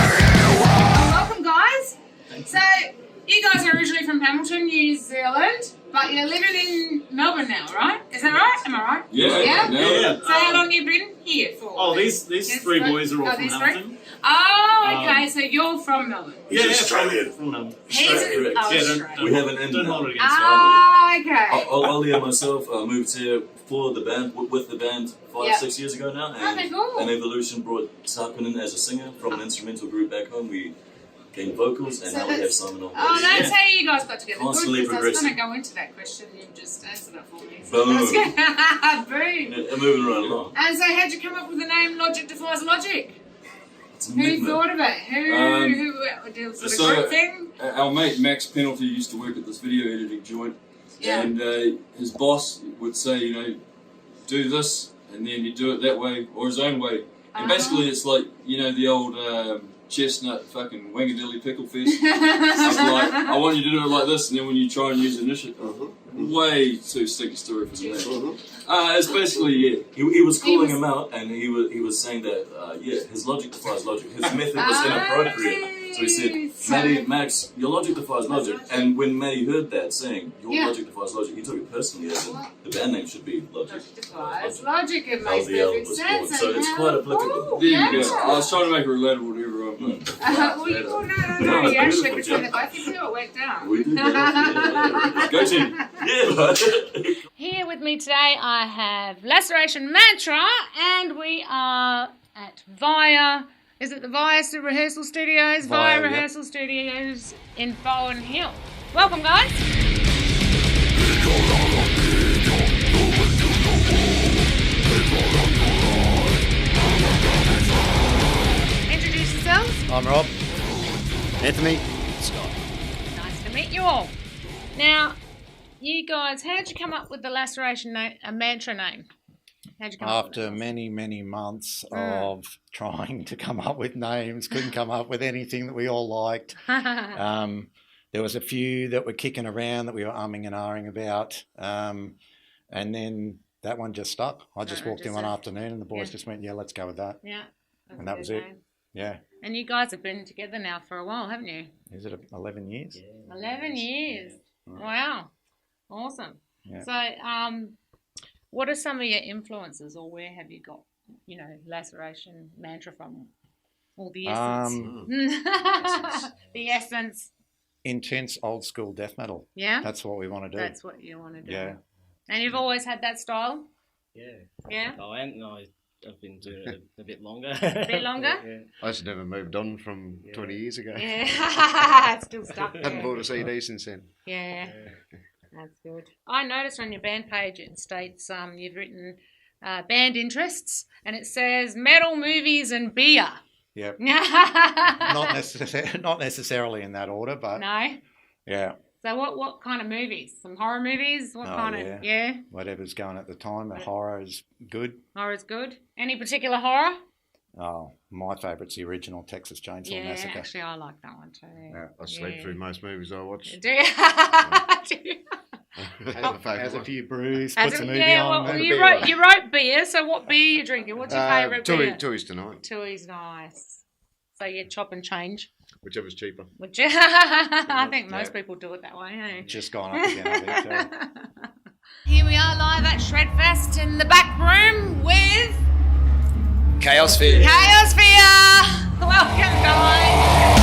Speaker 1: Welcome, guys. So, you guys are originally from Hamilton, New Zealand, but you're living in Melbourne now, right? Is that right? Am I right?
Speaker 24: Yeah.
Speaker 1: So, how long have you been here for?
Speaker 24: Oh, these three boys are all from
Speaker 1: these
Speaker 24: Hamilton.
Speaker 1: three? Oh, okay. So you're from Melbourne.
Speaker 24: Yeah, Australian. From Melbourne.
Speaker 1: He's in Australia.
Speaker 12: We have an Indian.
Speaker 24: Don't hold it against
Speaker 1: Oh, okay.
Speaker 12: Ollie and myself moved here for the band, with the band 5-6 years ago now. And,
Speaker 1: Okay, cool.
Speaker 12: and Evolution brought Sarpin in as a singer from an instrumental group back home. We gained vocals, and
Speaker 1: So
Speaker 12: now we have
Speaker 1: that's-
Speaker 12: Simon on board.
Speaker 1: Oh, that's how you guys got together.
Speaker 12: Constantly
Speaker 1: Good, because I was going to
Speaker 12: progressing.
Speaker 1: go into that question. You've just answered it for me. So
Speaker 12: Boom.
Speaker 1: that's good. Boom.
Speaker 12: Yeah, moving right along.
Speaker 1: And so, how'd you come up with the name Logic Defies Logic?
Speaker 12: It's a
Speaker 1: Who
Speaker 12: nickname.
Speaker 1: thought of it? Who was it a group thing?
Speaker 13: Our mate Max Penalty used to work at this video editing joint,
Speaker 1: Yeah.
Speaker 13: and his boss would say, you know, do this, and then he'd do it that way or his own way. And basically, it's like, you know, the old chestnut fucking wangadilly pickle fest. I'm like, I want you to do it like this, and then when you try and use initiative, way too sticky story for me. It's basically, yeah.
Speaker 12: He was calling him out, and he was saying that his logic defies logic. His method was inappropriate. So he said, Maddie, Max, your logic defies logic. And when Maddie heard that saying, your logic defies logic, he took it personally as in the band name should be Logic.
Speaker 1: Defies Logic. It makes
Speaker 12: LDL
Speaker 1: perfect
Speaker 12: was
Speaker 1: sense.
Speaker 12: called. So
Speaker 1: and
Speaker 12: it's
Speaker 1: how-
Speaker 12: quite applicable.
Speaker 13: There
Speaker 1: Yeah.
Speaker 13: you go. I was trying to make it relatable to everyone, but
Speaker 1: Well, no. You actually, between the both of you, it worked out.
Speaker 12: We did that. Go team. Yeah.
Speaker 1: Here with me today, I have Laceration Mantra, and we are at Via. Is it the Via Rehearsal Studios? Via
Speaker 12: Yep.
Speaker 1: Rehearsal Studios in Bowen Hill. Welcome, guys. Introduce yourselves.
Speaker 6: I'm Rob. Anthony.
Speaker 1: Nice to meet you all. Now, you guys, how'd you come up with the Laceration Mantra name? How'd you come up with
Speaker 18: After many, many months of trying to come up with names, couldn't come up with anything that we all liked. There was a few that were kicking around that we were umming and ahhing about. And then that one just stuck. I just walked in one afternoon and the boys just went, yeah, let's go with that.
Speaker 1: Yeah.
Speaker 18: And that was it. Yeah.
Speaker 1: And you guys have been together now for a while, haven't you?
Speaker 18: Is it 11 years?
Speaker 1: 11 years. Wow. Awesome.
Speaker 18: Yeah.
Speaker 1: So, what are some of your influences, or where have you got, you know, Laceration Mantra from? Or the essence? The essence.
Speaker 18: Intense old school death metal.
Speaker 1: Yeah?
Speaker 18: That's what we want to do.
Speaker 1: That's what you want to do.
Speaker 18: Yeah.
Speaker 1: And you've always had that style?
Speaker 14: Yeah.
Speaker 1: Yeah?
Speaker 14: I've been doing it a bit longer.
Speaker 1: A bit longer?
Speaker 14: Yeah.
Speaker 16: I just never moved on from 20 years ago.
Speaker 1: Yeah, it's still stuck there.
Speaker 16: Haven't bought a CD since then.
Speaker 1: Yeah, that's good. I noticed on your band page it states you've written band interests, and it says metal, movies, and beer.
Speaker 17: Yep. not necessarily in that order, but
Speaker 1: No.
Speaker 17: yeah.
Speaker 1: So what kind of movies? Some horror movies? What kind of yeah?
Speaker 17: Whatever's going at the time. The horror is good.
Speaker 1: Horror's good. Any particular horror?
Speaker 17: Oh, my favourite's the original Texas Chainsaw Massacre.
Speaker 1: Actually, I like that one too.
Speaker 16: Yeah, I sleep through most movies I watch.
Speaker 1: Do you?
Speaker 17: Has a few brews,
Speaker 1: As
Speaker 17: puts a
Speaker 1: a-
Speaker 17: movie
Speaker 1: yeah,
Speaker 17: on.
Speaker 1: well,
Speaker 17: and
Speaker 1: you wrote beer, so what beer are you drinking? What's your favourite beer?
Speaker 16: Tooheys tonight.
Speaker 1: Tooheys, nice. So you chop and change.
Speaker 16: Whichever's cheaper.
Speaker 1: I think most people do it that way, hey?
Speaker 17: Just gone up again, I think. So.
Speaker 1: Here we are live at Shredfest in the back room with
Speaker 5: Chaosphere.
Speaker 1: Chaosphere! Welcome, guys!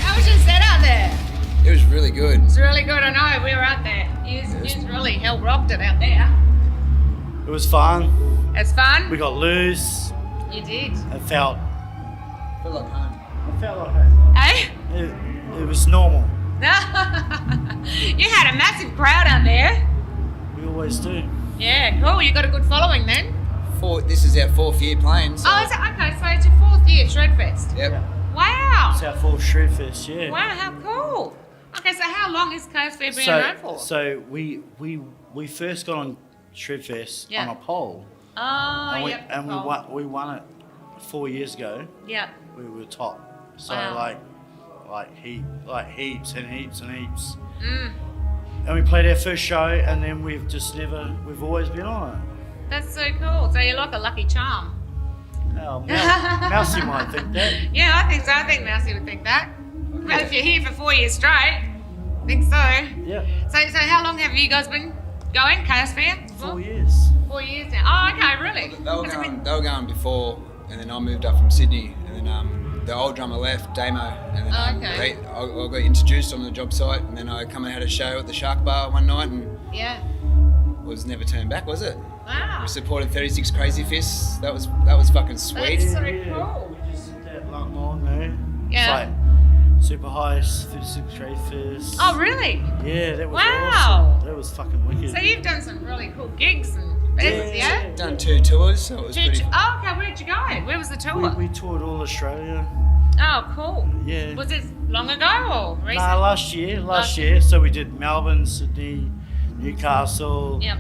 Speaker 1: How was your set out there?
Speaker 5: It was really good.
Speaker 1: It's really good, I know, we were out there. You really hell rocked it out there.
Speaker 18: It was fun.
Speaker 1: It's fun?
Speaker 18: We got loose.
Speaker 1: You did.
Speaker 18: It felt.
Speaker 5: I feel like home.
Speaker 18: I felt like home.
Speaker 1: Eh?
Speaker 18: It was normal.
Speaker 1: You had a massive crowd out there.
Speaker 18: We always do.
Speaker 1: Yeah, cool. You got a good following then.
Speaker 5: This is our 4th year playing. So.
Speaker 1: Oh, is it? Okay, so it's your 4th year Shredfest.
Speaker 5: Yep.
Speaker 1: Wow.
Speaker 18: It's our 4th Shredfest, yeah.
Speaker 1: Wow, how cool. Okay, so how long has Chaosphere been around for?
Speaker 18: So we first got on Shredfest on a poll.
Speaker 1: Oh,
Speaker 18: and
Speaker 1: yep.
Speaker 18: we won it 4 years ago.
Speaker 1: Yeah.
Speaker 18: We were top. So
Speaker 1: Wow.
Speaker 18: like heaps and heaps and heaps.
Speaker 1: Mm.
Speaker 18: And we played our first show, and then we've always been on it.
Speaker 1: That's so cool. So you're like a lucky charm.
Speaker 18: Oh, Mousy might think that.
Speaker 1: Yeah, I think so. I think Mousy would think that. Well, if you're here for 4 years straight, I think so.
Speaker 18: Yeah.
Speaker 1: So how long have you guys been going, Chaosphere?
Speaker 18: 4 years.
Speaker 1: 4 years now. Oh, okay, really?
Speaker 5: They were going before, and then I moved up from Sydney, and then the old drummer left, Damo, and then
Speaker 1: okay.
Speaker 5: I got introduced on the job site, and then I come and had a show at the Shark Bar one night, and
Speaker 1: Yeah.
Speaker 5: was never turned back, was it?
Speaker 1: Wow.
Speaker 5: We supported 36 Crazy Fists. That was fucking sweet.
Speaker 1: That's so cool.
Speaker 18: We just did that long there.
Speaker 1: Yeah.
Speaker 18: It's like super high, 36 straight first.
Speaker 1: Oh, really?
Speaker 18: Yeah, that was
Speaker 1: Wow.
Speaker 18: awesome. That was fucking wicked.
Speaker 1: So you've done some really cool gigs and events, yeah?
Speaker 5: Done 2 tours, so it was pretty.
Speaker 1: Oh, okay. Where'd you go? Where was the tour?
Speaker 18: We toured all Australia.
Speaker 1: Oh, cool.
Speaker 18: Yeah.
Speaker 1: Was it long ago or recent?
Speaker 18: Nah, last year. So we did Melbourne, Sydney, Newcastle,
Speaker 1: Yep.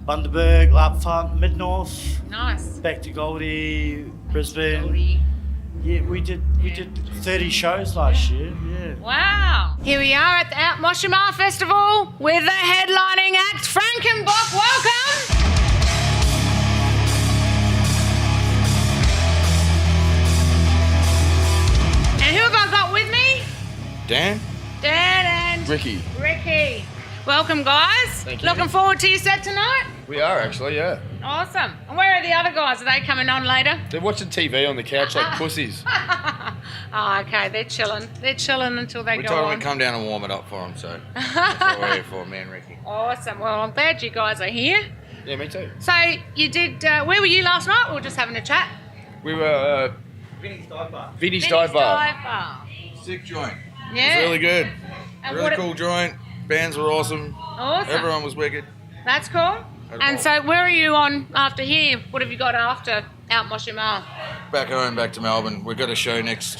Speaker 18: Bundaberg, Lapfront, Mid-North.
Speaker 1: Nice.
Speaker 18: Back to Goldie, Brisbane. Yeah, we did 30 shows last year. Yeah.
Speaker 1: Wow. Here we are at the Out Moshima Festival with the headlining act, FRANKENBOK. Welcome. And who have I got with me?
Speaker 25: Dan?
Speaker 1: Dan and
Speaker 25: Ricky.
Speaker 1: Ricky. Welcome, guys.
Speaker 25: Thank you.
Speaker 1: Looking forward to your set tonight.
Speaker 25: We are actually, yeah.
Speaker 1: Awesome. And where are the other guys? Are they coming on later?
Speaker 25: They're watching TV on the couch like pussies.
Speaker 1: Oh, okay. They're chilling. They're chilling until they
Speaker 25: We
Speaker 1: go
Speaker 25: told
Speaker 1: on.
Speaker 25: them to come down and warm it up for them, so that's what we're here for, me and Ricky.
Speaker 1: Awesome. Well, I'm glad you guys are here.
Speaker 25: Yeah, me too.
Speaker 1: So you did. Where were you last night? We were just having a chat.
Speaker 25: We were
Speaker 18: Vinny's Dive Bar.
Speaker 25: Vinny's Dive Bar.
Speaker 1: Dive Bar.
Speaker 25: Sick joint.
Speaker 1: Yeah.
Speaker 25: It was really good.
Speaker 1: And
Speaker 25: Really
Speaker 1: what-
Speaker 25: cool joint. Bands were awesome.
Speaker 1: Awesome.
Speaker 25: Everyone was wicked.
Speaker 1: That's cool. And so, where are you on after here? What have you got after Out Moshima?
Speaker 25: Back home, back to Melbourne. We've got a show next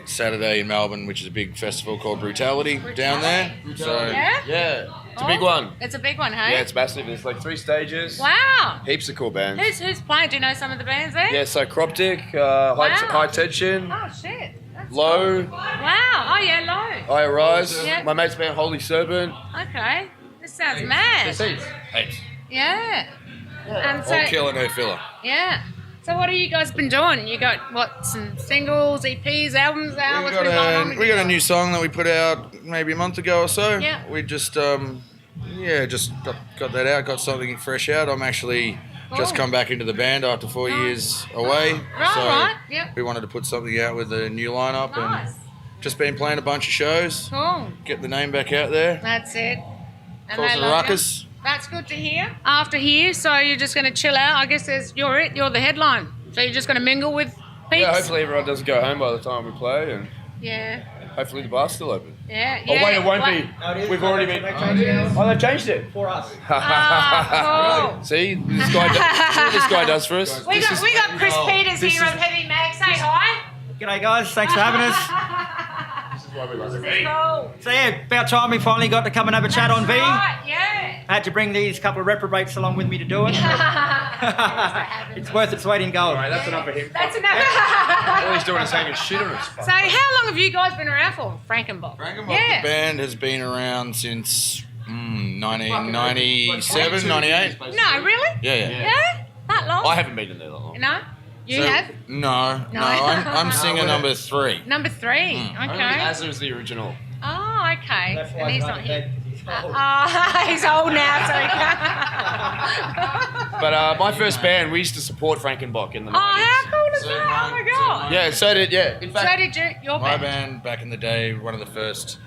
Speaker 25: Saturday in Melbourne, which is a big festival called Brutality down there. So
Speaker 1: Yeah?
Speaker 25: it's a big one.
Speaker 1: It's a big one, hey?
Speaker 25: Yeah, it's massive. There's like 3 stages.
Speaker 1: Wow.
Speaker 25: Heaps of cool bands.
Speaker 1: Who's playing? Do you know some of the bands there?
Speaker 25: Yeah, so Croptic, High Tension,
Speaker 1: Oh shit. That's
Speaker 25: Low,
Speaker 1: Wow. Oh yeah, Low.
Speaker 25: I Arise.
Speaker 1: Yeah.
Speaker 25: My mate's band Holy Serpent.
Speaker 1: Okay. This sounds mad.
Speaker 25: Heaps.
Speaker 1: Yeah. And so,
Speaker 25: All killer, no filler.
Speaker 1: yeah. So what have you guys been doing? You got what? Some singles, EPs, albums out? What's been going on with
Speaker 25: We
Speaker 1: you
Speaker 25: got a
Speaker 1: guys?
Speaker 25: new song that we put out maybe a month ago or so.
Speaker 1: Yeah.
Speaker 25: We just just got that out, got something fresh out. I'm actually just
Speaker 1: Cool.
Speaker 25: come back into the band after 4 years away.
Speaker 1: Right,
Speaker 25: so
Speaker 1: right, yep.
Speaker 25: we wanted to put something out with a new lineup
Speaker 1: Nice.
Speaker 25: and just been playing a bunch of shows.
Speaker 1: Cool.
Speaker 25: Get the name back out there.
Speaker 1: That's it. And
Speaker 25: Cause
Speaker 1: they
Speaker 25: a
Speaker 1: love
Speaker 25: ruckus.
Speaker 1: you. That's good to hear. After here, so you're just going to chill out. I guess you're the headline. So you're just going to mingle with peeps.
Speaker 25: Yeah, hopefully everyone doesn't go home by the time we play and
Speaker 1: Yeah.
Speaker 4: Hopefully the bar's still open.
Speaker 1: Yeah.
Speaker 4: Oh wait, it won't
Speaker 1: Like-
Speaker 4: be. We've already been. Oh, they've changed it
Speaker 17: for us.
Speaker 1: cool.
Speaker 4: See, this guy. See what this guy does for us.
Speaker 1: We got Chris Peters
Speaker 4: this
Speaker 1: here
Speaker 4: is-
Speaker 1: of Heavy Mag. Say hi.
Speaker 17: G'day guys, thanks for having us.
Speaker 1: Cool.
Speaker 17: So yeah, about time we finally got to come and have a chat on V.
Speaker 1: Right, yeah.
Speaker 17: I had to bring these couple of reprobates along with me to do it. It's worth its weight in gold.
Speaker 4: Alright, that's enough of him.
Speaker 1: That's enough.
Speaker 4: All he's doing is hanging shit on us.
Speaker 1: So how long have you guys been around for? Frankenbok. Yeah.
Speaker 16: The band has been around since 1997, 98.
Speaker 1: No, really?
Speaker 16: Yeah.
Speaker 1: Yeah? That long?
Speaker 16: I haven't been in there that long.
Speaker 1: No? You
Speaker 16: So-
Speaker 1: have?
Speaker 16: No.
Speaker 1: No.
Speaker 16: I'm singer number 3.
Speaker 1: Number 3. Okay.
Speaker 4: Azza is the original.
Speaker 1: Oh, okay.
Speaker 17: That's why
Speaker 1: And he's
Speaker 17: he's
Speaker 1: not
Speaker 17: not
Speaker 1: here.
Speaker 17: dead.
Speaker 1: He's old now, so he can't.
Speaker 4: But my first band, we used to support Frankenbok in the 90s.
Speaker 1: Oh, how cool is that? Oh my god.
Speaker 4: Yeah, so did In fact,
Speaker 1: So did your
Speaker 16: My
Speaker 1: band.
Speaker 16: band back in the day, one of the first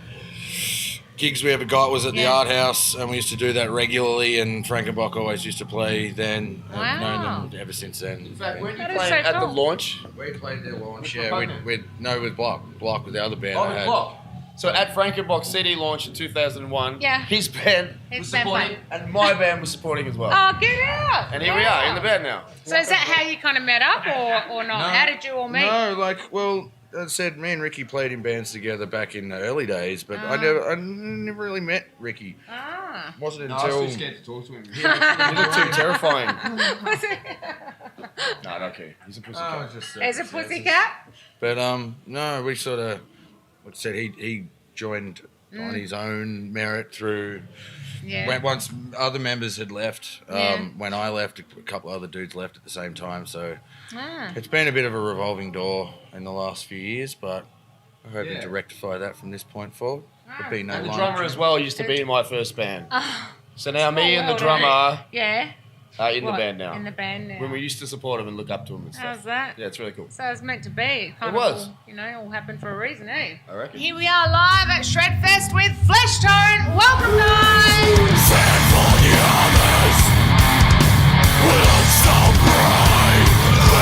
Speaker 16: gigs we ever got was at the
Speaker 1: Yeah.
Speaker 16: Art House, and we used to do that regularly, and Frankenbok always used to play then.
Speaker 1: Wow.
Speaker 16: I've known them ever since then.
Speaker 4: in fact, weren't you
Speaker 1: That is
Speaker 4: playing
Speaker 1: so
Speaker 4: at the
Speaker 1: cool.
Speaker 4: launch?
Speaker 16: We played their launch,
Speaker 4: With
Speaker 16: yeah.
Speaker 4: my
Speaker 16: With
Speaker 4: partner?
Speaker 16: with Block with the other band
Speaker 4: Oh,
Speaker 16: I
Speaker 4: the
Speaker 16: had.
Speaker 4: block. So at Frankenbok CD launch in 2001,
Speaker 1: Yeah.
Speaker 4: his band
Speaker 1: His
Speaker 4: was
Speaker 1: band
Speaker 4: supporting, and my band was supporting as well.
Speaker 1: Oh, get out.
Speaker 4: And here we are in the band now.
Speaker 1: So is that how you kind of met up or not?
Speaker 16: No.
Speaker 1: How did you all meet?
Speaker 16: No, well, as I said, me and Ricky played in bands together back in the early days, but I never really met Ricky.
Speaker 1: Ah.
Speaker 16: Wasn't
Speaker 4: No, I was
Speaker 16: until
Speaker 4: too scared to talk to him. He looked too terrifying. No, I don't care. He's a pussycat.
Speaker 1: As a pussycat?
Speaker 16: But no, we sort of, like I said, he joined on his own merit through.
Speaker 1: Yeah.
Speaker 16: Once other members had left,
Speaker 1: Yeah.
Speaker 16: when I left, a couple other dudes left at the same time. So
Speaker 1: Ah.
Speaker 16: it's been a bit of a revolving door in the last few years, but I'm hoping to rectify that from this point forward. There'll be no
Speaker 4: And the
Speaker 16: line.
Speaker 4: drummer as well used to be in my first band.
Speaker 1: Oh,
Speaker 4: So now me and the
Speaker 1: well,
Speaker 4: drummer
Speaker 1: yeah.
Speaker 4: are in
Speaker 1: What?
Speaker 4: the band now.
Speaker 1: In the band now.
Speaker 4: When we used to support him and look up to him and stuff.
Speaker 1: How's that?
Speaker 4: Yeah, it's really cool.
Speaker 1: So it's meant to be. Kind
Speaker 4: It
Speaker 1: of
Speaker 4: was.
Speaker 1: All, all happened for a reason, eh?
Speaker 4: I reckon.
Speaker 1: Here we are live at Shredfest with Flesh Tone. Welcome, guys!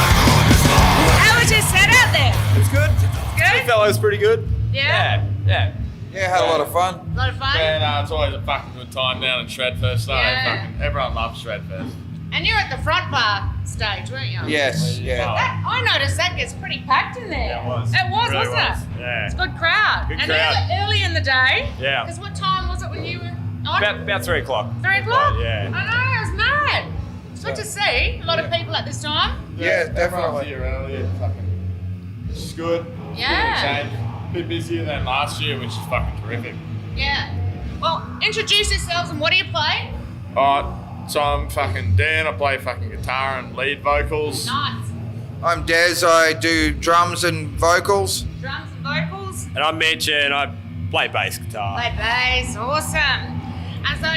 Speaker 1: How was your set out there?
Speaker 4: It's good.
Speaker 1: Good?
Speaker 4: Fellow's pretty good.
Speaker 1: Yeah?
Speaker 4: Yeah.
Speaker 9: Yeah, had a lot of fun.
Speaker 1: A lot of fun?
Speaker 13: And it's always a fucking good time down at Shredfest. So
Speaker 1: Yeah.
Speaker 13: everyone loves Shredfest.
Speaker 1: And you're at the front bar stage, weren't you?
Speaker 9: Yes, yeah.
Speaker 1: I noticed that gets pretty packed in there.
Speaker 13: Yeah, it was.
Speaker 1: It was,
Speaker 13: Really
Speaker 1: wasn't
Speaker 13: was.
Speaker 1: it?
Speaker 13: Yeah.
Speaker 1: It's a good crowd.
Speaker 13: Good
Speaker 1: and
Speaker 13: crowd.
Speaker 1: Early in the day.
Speaker 13: Yeah.
Speaker 1: Because what time was it when you were on?
Speaker 13: About 3 o'clock.
Speaker 1: 3 o'clock?
Speaker 13: Yeah.
Speaker 1: I know, it was mad. It's good to see a lot of people at this time.
Speaker 9: Yeah, definitely.
Speaker 13: Here earlier, fucking. It's good.
Speaker 1: Yeah.
Speaker 13: Change. A bit busier than last year, which is fucking terrific.
Speaker 1: Yeah. Well, introduce yourselves and what do you play?
Speaker 13: Alright, so I'm fucking Dan. I play fucking guitar and lead vocals.
Speaker 1: Nice.
Speaker 9: I'm Des. I do drums and vocals.
Speaker 1: Drums and vocals.
Speaker 13: And I'm Mitch, and I play bass guitar.
Speaker 1: Play bass. Awesome. And so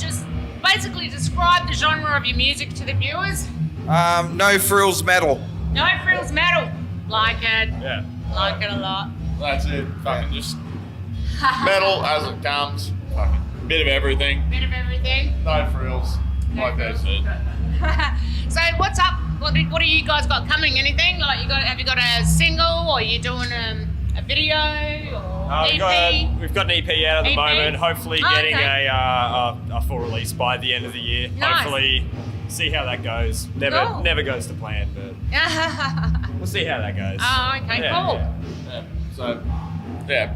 Speaker 1: just basically describe the genre of your music to the viewers.
Speaker 9: No frills metal.
Speaker 1: No frills metal. Like it.
Speaker 13: Yeah.
Speaker 1: Like it a lot.
Speaker 13: That's it. Fucking just metal as it comes. Fucking bit of everything.
Speaker 1: Bit of everything.
Speaker 13: No frills. Like they said.
Speaker 1: So what's up? What do you guys got coming? Anything? Like have you got a single or you doing a video or EP?
Speaker 19: We've got an EP out at the
Speaker 1: EP?
Speaker 19: moment. Hopefully
Speaker 1: Oh,
Speaker 19: getting
Speaker 1: okay.
Speaker 19: a full release by the end of the year.
Speaker 1: Nice.
Speaker 19: Hopefully, see how that goes.
Speaker 1: Cool.
Speaker 19: Never goes to plan, but we'll see how that goes.
Speaker 1: Oh, okay, cool.
Speaker 13: Yeah. So, yeah,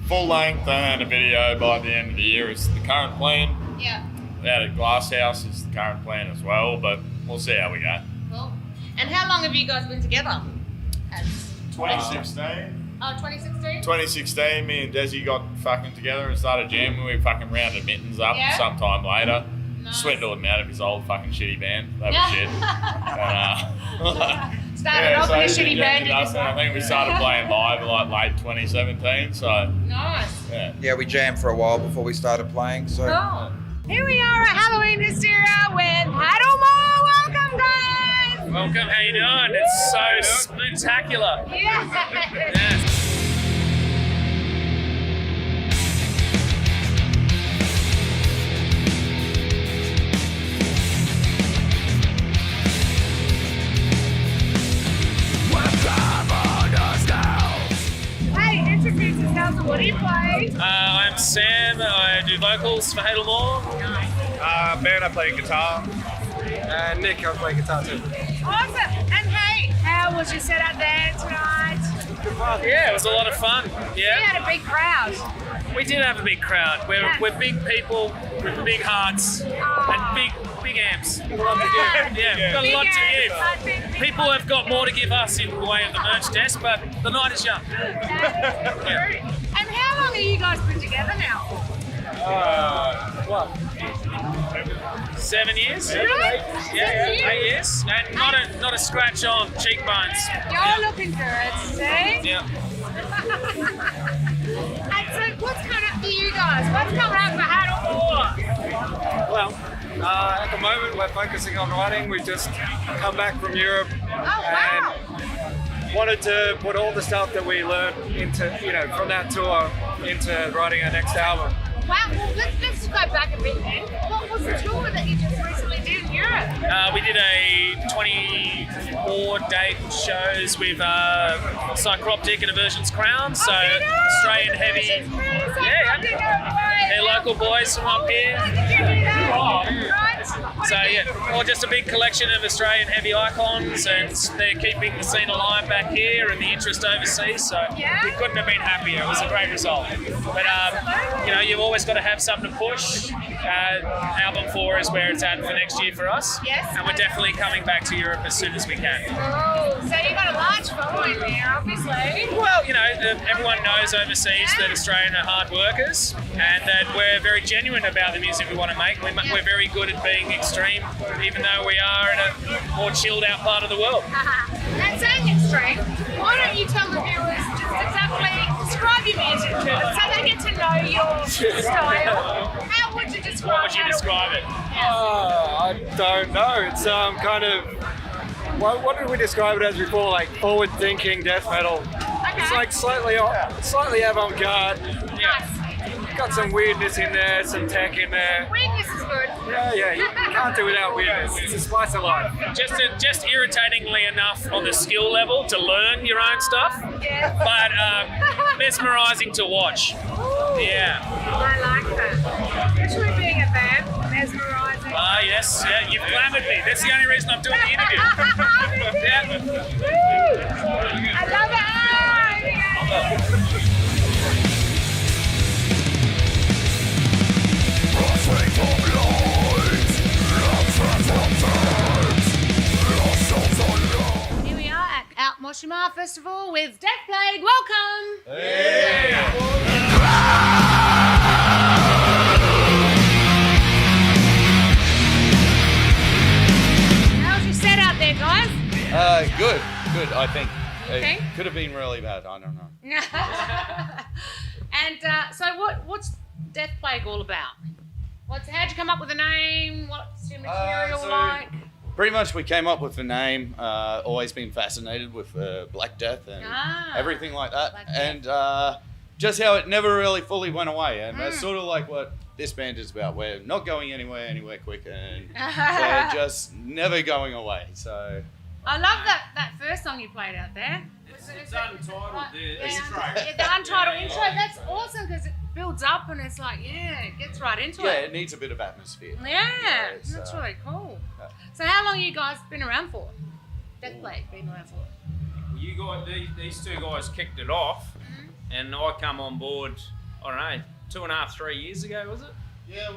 Speaker 13: full length and a video by the end of the year is the current plan.
Speaker 1: Yeah.
Speaker 13: Out at Glass House is the current plan as well, but we'll see how we go.
Speaker 1: Cool. And how long have you guys been together?
Speaker 13: 2016.
Speaker 1: Oh, 2016?
Speaker 13: 2016, me and Desi got fucking together and started jamming. We fucking rounded Mittens up
Speaker 1: Yeah.
Speaker 13: sometime later.
Speaker 1: Nice.
Speaker 13: Swindled him out of his old fucking shitty band. That was
Speaker 1: Yeah.
Speaker 13: shit. And,
Speaker 1: Started off in a shitty
Speaker 13: yeah,
Speaker 1: band.
Speaker 13: he does, and I think we started playing live like late 2017, so
Speaker 1: Nice.
Speaker 13: yeah.
Speaker 9: Yeah, we jammed for a while before we started playing. So
Speaker 1: Cool. Here we are at Halloween Hysteria with Paddlemore. Welcome, guys.
Speaker 19: Welcome, how you doing? It's so spectacular.
Speaker 1: Yes. Hey, introduce yourself What do you play?
Speaker 8: I'm Sam. I do vocals for Hadel Moore.
Speaker 20: Ben, I play guitar. Nick, I play guitar too.
Speaker 1: Awesome. And hey, how was your set out there tonight?
Speaker 8: Yeah, it was a lot of fun. Yeah.
Speaker 1: We had a big crowd.
Speaker 8: We did have a big crowd. We're big people with big hearts and big amps. We've got a lot to give. Yeah, we've got a lot to give. People have got more to give us in the way of the merch desk, but the night is young.
Speaker 1: And how long have you guys been together now?
Speaker 8: What? 7 years?
Speaker 1: Really?
Speaker 8: Yeah, 8 years. And not a scratch on cheekbones.
Speaker 1: You're looking good, see?
Speaker 8: Yeah.
Speaker 1: And so what's coming up for you guys? What's coming up for Hadel Moore?
Speaker 20: Well, at the moment we're focusing on writing. We've just come back from Europe and wanted to put all the stuff that we learned into, from that tour into writing our next album.
Speaker 1: Wow, well, let's go back a bit then. What was the tour that you just recently did in Europe?
Speaker 8: We did a 24-date shows with Psychroptic and Aversion's Crown, so Australian heavy. They're local boys from up here. So yeah, or just a big collection of Australian heavy icons, and they're keeping the scene alive back here and the interest overseas. So we couldn't have been happier. It was a great result. But you've always got to have something to push. Album 4 is where it's at for next year for us.
Speaker 1: Yes.
Speaker 8: And we're definitely coming back to Europe as soon as we can.
Speaker 1: Oh, so you've got a large following there, obviously.
Speaker 8: Well, everyone knows overseas that Australian are hard workers, and that we're very genuine about the music we want to make. We're very good at being extreme, even though we are in a more chilled out part of the world.
Speaker 1: And saying extreme, why don't you tell the viewers just exactly describe your music to them so they get to know your style? How would you describe it?
Speaker 8: What would you describe it?
Speaker 20: I don't know. It's kind of. What did we describe it as before? Like forward-thinking death metal. It's like slightly avant-garde.
Speaker 1: Nice.
Speaker 20: Got some weirdness in there, some tech in there.
Speaker 1: Weirdness is good.
Speaker 20: Yeah, you can't do without weirdness. It's a spice of life.
Speaker 8: Just irritatingly enough on the skill level to learn your own stuff, but mesmerising to watch.
Speaker 1: Ooh,
Speaker 8: yeah.
Speaker 1: I like that. Especially being a band, mesmerising.
Speaker 8: Yes, you've glamoured me. That's the only reason I'm doing the interview.
Speaker 1: I love it. Here we are at Out Moshima Festival with Death Plague. Welcome! How's your set out there, guys?
Speaker 21: Good, I think.
Speaker 1: Okay.
Speaker 21: It could have been really bad, I don't know.
Speaker 1: And so what's Death Plague all about? How'd you come up with the name? What's your material like?
Speaker 21: Pretty much we came up with the name, always been fascinated with Black Death and everything like that. And just how it never really fully went away. And that's sort of like what this band is about. We're not going anywhere quick, and we're just never going away. So
Speaker 1: I love that first song you played out there.
Speaker 8: It's Untitled.
Speaker 1: The Untitled intro. That's awesome because it builds up and it's like, it gets right into it.
Speaker 21: Yeah, it needs a bit of atmosphere.
Speaker 1: Yeah, that's really cool. So how long have you guys been around for? Death Plague been around for?
Speaker 22: You guys, these two guys kicked it off, and I come on board, I don't know, 2.5, 3 years ago, was it?
Speaker 21: Yeah.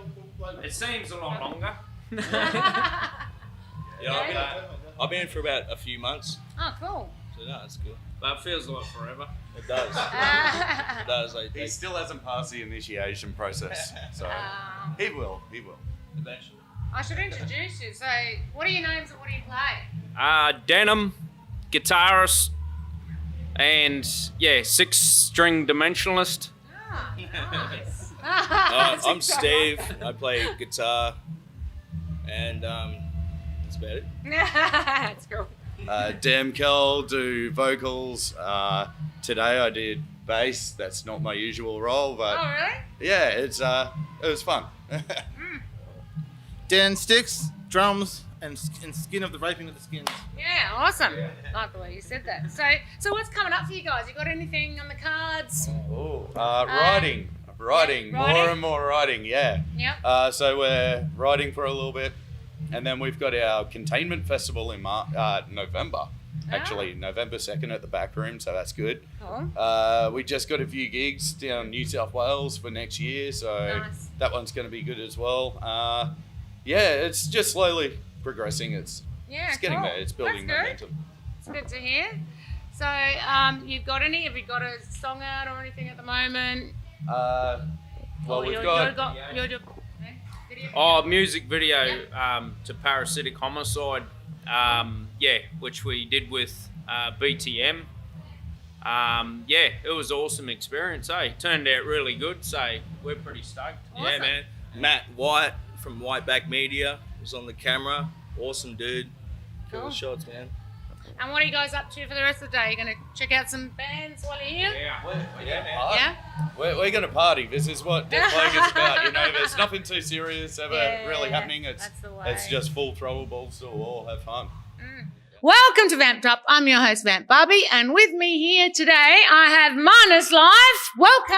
Speaker 22: It seems a lot longer.
Speaker 21: I've been in for about a few months.
Speaker 1: Oh, cool.
Speaker 21: So no, it's good.
Speaker 22: But it feels like forever.
Speaker 21: It does. It does. He still hasn't passed the initiation process, so he will eventually.
Speaker 1: I should introduce you. So, what are your names and what do you play?
Speaker 22: Denim, guitarist, and 6-string dimensionalist.
Speaker 1: Nice.
Speaker 21: I'm Steve. I play guitar, and that's about it.
Speaker 1: That's cool.
Speaker 21: Dan Kell do vocals. Today I did bass. That's not my usual role, but
Speaker 1: yeah,
Speaker 21: it was fun.
Speaker 6: Dan Sticks, drums, and skin of the raping of the skins.
Speaker 1: Yeah, awesome. Like the way you said that. So what's coming up for you guys? You got anything on the cards?
Speaker 21: Riding,
Speaker 1: Riding?
Speaker 21: more and more riding. Yeah.
Speaker 1: Yep.
Speaker 21: So we're riding for a little bit, and then we've got our containment festival in November. Actually, November 2nd at the back room, so that's good.
Speaker 1: Cool.
Speaker 21: We just got a few gigs down New South Wales for next year, so that one's going to be good as well. Yeah, it's just slowly progressing. It's getting there. It's building momentum.
Speaker 1: It's good to hear. So, have you got a song out or anything at the moment?
Speaker 21: Well, we've got...
Speaker 22: Music video to Parasitic Homicide. Which we did with BTM. It was an awesome experience, Turned out really good, so we're pretty stoked.
Speaker 2: Awesome. Yeah, man. Matt White from Whiteback Media was on the camera. Awesome dude. Cool shots, man.
Speaker 1: And what are you guys up to for the rest of the day? You going to check out some bands while you're here?
Speaker 21: We're going to party. This is what Death Flag is about. You know, there's nothing too serious ever really happening. It's just full throttle balls to all have fun.
Speaker 1: Welcome to Vamped Up. I'm your host, Vamp Barbie, and with me here today, I have Minus Life. Welcome.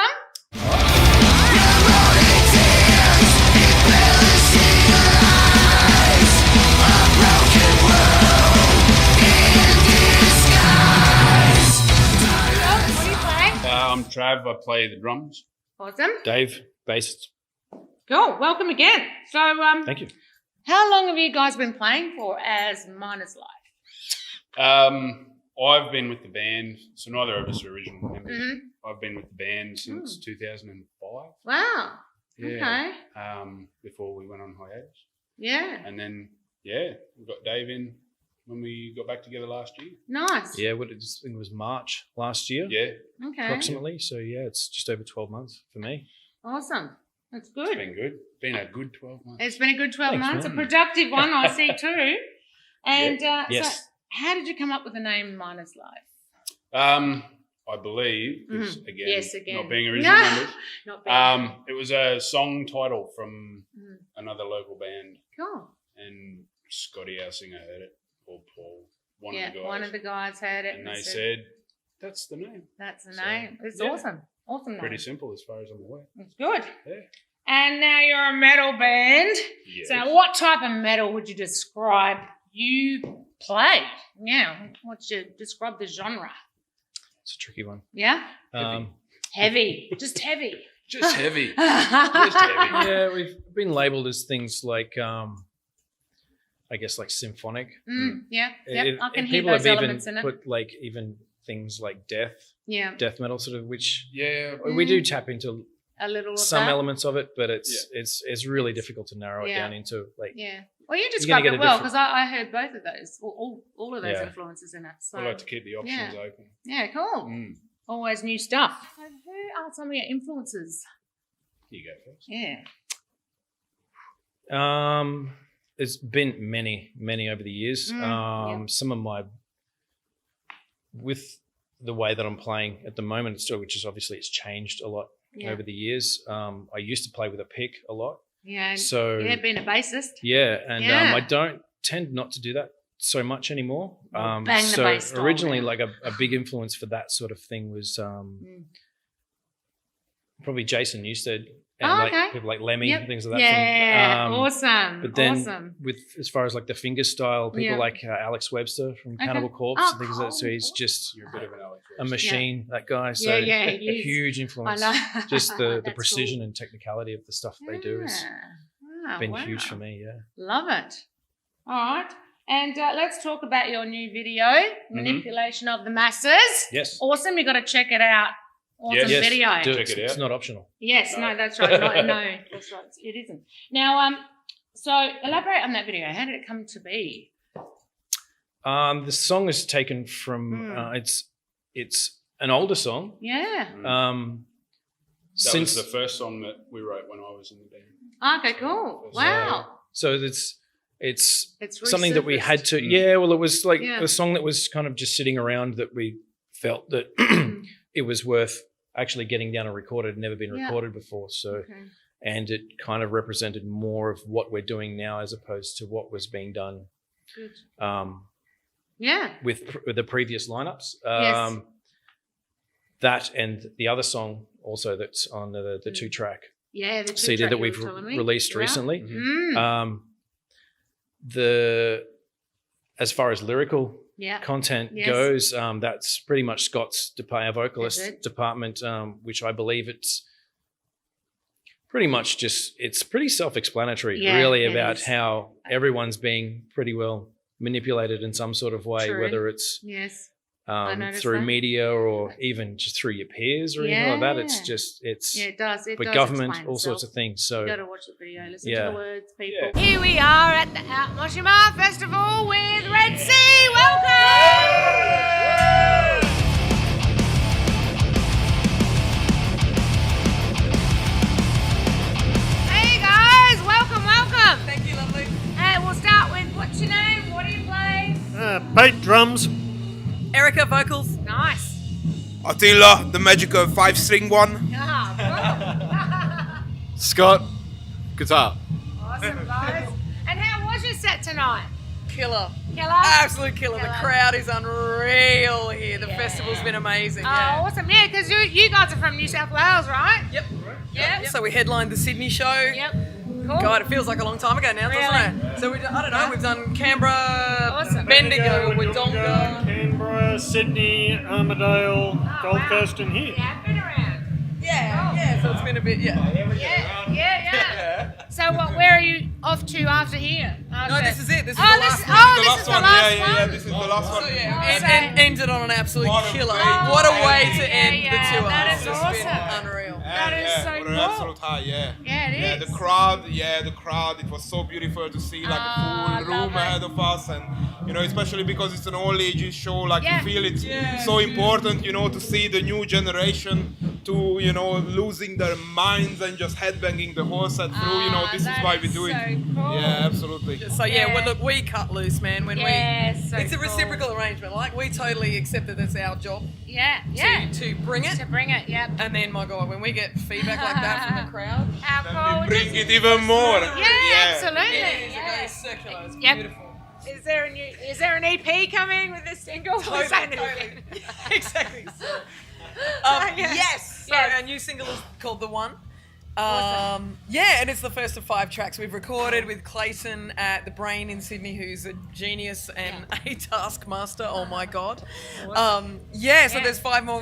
Speaker 1: What do you play?
Speaker 25: I'm Trav. I play the drums.
Speaker 1: Awesome.
Speaker 25: Dave, bassist.
Speaker 1: Cool. Welcome again. So,
Speaker 25: Thank you.
Speaker 1: How long have you guys been playing for as Minus Life?
Speaker 25: I've been with the band, so neither of us are original members.
Speaker 1: Mm-hmm.
Speaker 25: I've been with the band since 2005.
Speaker 1: Wow.
Speaker 25: Yeah.
Speaker 1: Okay.
Speaker 25: Before we went on hiatus.
Speaker 1: Yeah.
Speaker 25: And then, we got Dave in when we got back together last year.
Speaker 1: Nice.
Speaker 3: Yeah, I think it was March last year.
Speaker 25: Yeah.
Speaker 1: Okay.
Speaker 3: Approximately. So, it's just over 12 months for me.
Speaker 1: Awesome. That's good.
Speaker 25: It's been good. Been a good 12 months.
Speaker 1: It's been a good 12
Speaker 25: Thanks,
Speaker 1: months.
Speaker 25: man.
Speaker 1: A productive one, I see too. And
Speaker 25: Yes.
Speaker 1: so how did you come up with the name Minus Life?
Speaker 25: I believe, 'cause again,
Speaker 1: Yes, again.
Speaker 25: not being original members.
Speaker 1: Not being.
Speaker 25: It was a song title from another local band.
Speaker 1: Cool.
Speaker 25: And Scotty, our singer, heard it, or Paul, one of the guys.
Speaker 1: One of the guys heard it.
Speaker 25: And they said, that's the name.
Speaker 1: That's the name. It's awesome. Awesome name.
Speaker 25: Pretty simple as far as I'm aware.
Speaker 1: It's good.
Speaker 25: Yeah.
Speaker 1: And now you're a metal band.
Speaker 25: Yes.
Speaker 1: So what type of metal would you describe you play? Yeah. What's your describe the genre?
Speaker 3: It's a tricky one.
Speaker 1: Yeah? Heavy. Just heavy.
Speaker 25: Just heavy.
Speaker 3: Yeah, we've been labelled as things like, I guess, like symphonic.
Speaker 1: Yeah. Yep. I can hear
Speaker 3: people
Speaker 1: those
Speaker 3: have
Speaker 1: elements
Speaker 3: even
Speaker 1: in it.
Speaker 3: put like even things like death metal sort of, which we do tap into
Speaker 1: a little of
Speaker 3: some
Speaker 1: that.
Speaker 3: elements of it, but it's really difficult to narrow it down into like.
Speaker 1: Yeah. Well, you
Speaker 3: you're
Speaker 1: described
Speaker 3: gonna
Speaker 1: it
Speaker 3: get a
Speaker 1: well
Speaker 3: different-
Speaker 1: because I heard both of those, all of those
Speaker 3: Yeah.
Speaker 1: influences in it. So
Speaker 25: I like to keep the options open.
Speaker 1: Yeah, cool. Always new stuff. So who are some of your influences?
Speaker 25: You go first.
Speaker 1: Yeah.
Speaker 3: There's been many over the years. Some of my, with the way that I'm playing at the moment, which is obviously it's changed a lot over the years. I used to play with a pick a lot.
Speaker 1: Yeah.
Speaker 3: So
Speaker 1: being a bassist.
Speaker 3: Yeah, and I don't tend not to do that so much anymore.
Speaker 1: Bang the
Speaker 3: so
Speaker 1: bass style,
Speaker 3: originally,
Speaker 1: man.
Speaker 3: like a big influence for that sort of thing was probably Jason Newsted and people like Lemmy and things like that.
Speaker 1: Yeah, awesome.
Speaker 3: But then
Speaker 1: awesome.
Speaker 3: with as far as like the finger style, people like Alex Webster from Cannibal Corpse and things like that. So he's just
Speaker 25: You're a bit of an Alex
Speaker 3: a machine, that guy. So
Speaker 1: he
Speaker 3: a
Speaker 1: is.
Speaker 3: huge influence.
Speaker 1: I know.
Speaker 3: Just the
Speaker 1: That's
Speaker 3: precision
Speaker 1: cool.
Speaker 3: and technicality of the stuff they do has been huge for me. Yeah.
Speaker 1: Love it. All right. And let's talk about your new video, Manipulation of the Masses.
Speaker 3: Yes.
Speaker 1: Awesome. You got to check it out. Awesome video.
Speaker 3: Do it. It's not optional.
Speaker 1: Yes, no, that's right. No, that's right. It isn't. Now, so elaborate on that video. How did it come to be?
Speaker 3: The song is taken from it's an older song.
Speaker 1: Yeah.
Speaker 25: That was the first song that we wrote when I was in the band.
Speaker 1: Okay, cool. Wow.
Speaker 3: So it's something that we had to. Yeah. Well, it was like a song that was kind of just sitting around that we felt that it was worth actually getting down and recorded. Never been recorded before. So and it kind of represented more of what we're doing now as opposed to what was being done with the previous lineups. That and the other song also that's on the 2-track
Speaker 1: the
Speaker 3: CD that we've released recently. As far as lyrical content goes, that's pretty much Scott's our vocalist department, which I believe it's pretty much it's pretty self-explanatory really about how everyone's being pretty well manipulated in some sort of way, whether it's through media or even just through your peers or anything like that. It's just it does government, all sorts of things. So
Speaker 1: you got to watch the video, listen to the words, people. Here we are at the Out Moshima Festival with Red Sea. Welcome. Hey guys, welcome. Thank you, lovely. We'll start with what's your name? What do you play?
Speaker 7: Pate drums.
Speaker 10: Erica vocals.
Speaker 1: Nice.
Speaker 11: Attila, the magical 5-string one.
Speaker 7: Scott, guitar.
Speaker 1: Awesome, guys. And how was your set tonight?
Speaker 10: Killer. Absolute killer. The crowd is unreal here. The festival's been amazing.
Speaker 1: Oh, awesome. Yeah, because you guys are from New South Wales, right?
Speaker 10: Yep.
Speaker 1: Yeah.
Speaker 10: So we headlined the Sydney show.
Speaker 1: Yep. Cool.
Speaker 10: God, it feels like a long time ago now, doesn't it? So I don't know, we've done Canberra,
Speaker 1: Awesome.
Speaker 10: Bendigo, Wodonga.
Speaker 7: Canberra, Sydney, Armidale, Gold Coast, and here.
Speaker 1: Yeah, I've been around.
Speaker 10: Yeah, so it's been a bit,
Speaker 1: Yeah. So where are you off to after here?
Speaker 10: No, this is it. This is
Speaker 1: the
Speaker 10: last
Speaker 1: one.
Speaker 10: one.
Speaker 1: This is the last one.
Speaker 11: Yeah, this is the last one.
Speaker 10: So and ended on an absolute killer. What a way to end the tour.
Speaker 1: That is
Speaker 10: It's
Speaker 1: awesome.
Speaker 10: been unreal.
Speaker 1: That is so
Speaker 11: What
Speaker 1: cool.
Speaker 11: an absolute high,
Speaker 1: Yeah, it is.
Speaker 11: The crowd, it was so beautiful to see like a full room ahead of us, and especially because it's an all ages show, like you feel it's so important, to see the new generation to, losing their minds and just headbanging the whole set through, this is why we do it.
Speaker 1: Cool.
Speaker 11: Yeah, absolutely.
Speaker 10: So well, look, we cut loose, man. When it's a reciprocal arrangement. Like we totally accept that that's our job. To bring it.
Speaker 1: To bring it, yep.
Speaker 10: And then, my God, when we get feedback like that from the crowd,
Speaker 1: how cool.
Speaker 11: Bring it even more.
Speaker 1: Yeah, absolutely.
Speaker 10: It goes circular. It's beautiful.
Speaker 1: Is there an EP coming with this single?
Speaker 10: Totally. Exactly. Yes. So our new single is called The One.
Speaker 1: Awesome.
Speaker 10: And it's the first of 5 tracks we've recorded with Clayton at The Brain in Sydney, who's a genius and a taskmaster. Oh my God. So there's 5 more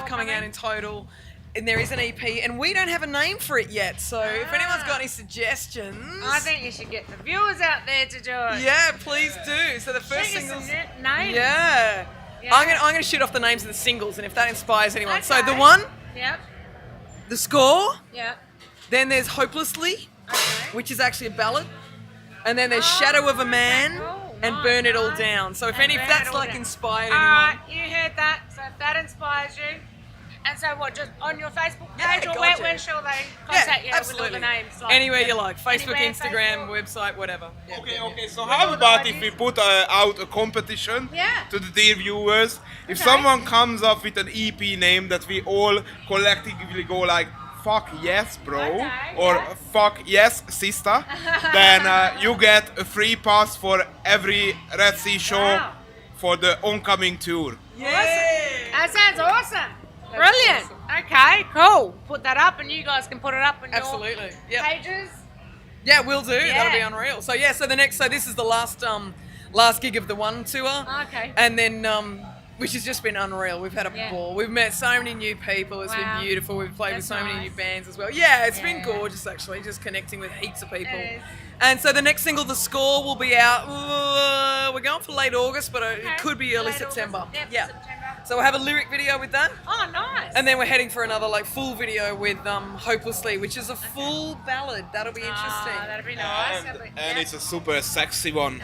Speaker 10: coming out in total. And there is an EP, and we don't have a name for it yet. So if anyone's got any suggestions,
Speaker 1: I think you should get the viewers out there to do it.
Speaker 10: Yeah, please do. So the first single's
Speaker 1: names.
Speaker 10: Yeah. I'm gonna shoot off the names of the singles, and if that inspires anyone. So The One.
Speaker 1: Yep.
Speaker 10: The Score.
Speaker 1: Yep.
Speaker 10: Then there's Hopelessly, which is actually a ballad. And then there's Shadow of a Man and Burn It All Down. So if that's inspired anyone.
Speaker 1: You heard that. So if that inspires you. And so what, just on your Facebook page or
Speaker 10: gotcha.
Speaker 1: where shall they contact you with all the names?
Speaker 10: Anywhere you like. Facebook, Instagram, website, whatever.
Speaker 11: Okay, so how about if we put out a competition to the dear viewers? If someone comes up with an EP name that we all collectively go like, fuck yes, bro, or fuck yes, sister, then you get a free pass for every Red Sea show for the oncoming tour.
Speaker 1: Yeah. That sounds awesome. Brilliant. Okay, cool. Put that up and you guys can put it up on your pages.
Speaker 10: Yeah, we'll do. That'll be unreal. So this is the last gig of the One tour.
Speaker 1: Okay.
Speaker 10: And then which has just been unreal. We've had a ball. We've met so many new people. It's been beautiful. We've played with so many new bands as well. Yeah, it's been gorgeous actually, just connecting with heaps of people. And so the next single, The Score, will be out. We're going for late August, but it could be early September. Yeah. So we'll have a lyric video with that.
Speaker 1: Oh, nice.
Speaker 10: And then we're heading for another full video with Hopelessly, which is a full ballad. That'll be interesting.
Speaker 1: That'll be nice.
Speaker 11: And it's a super sexy one.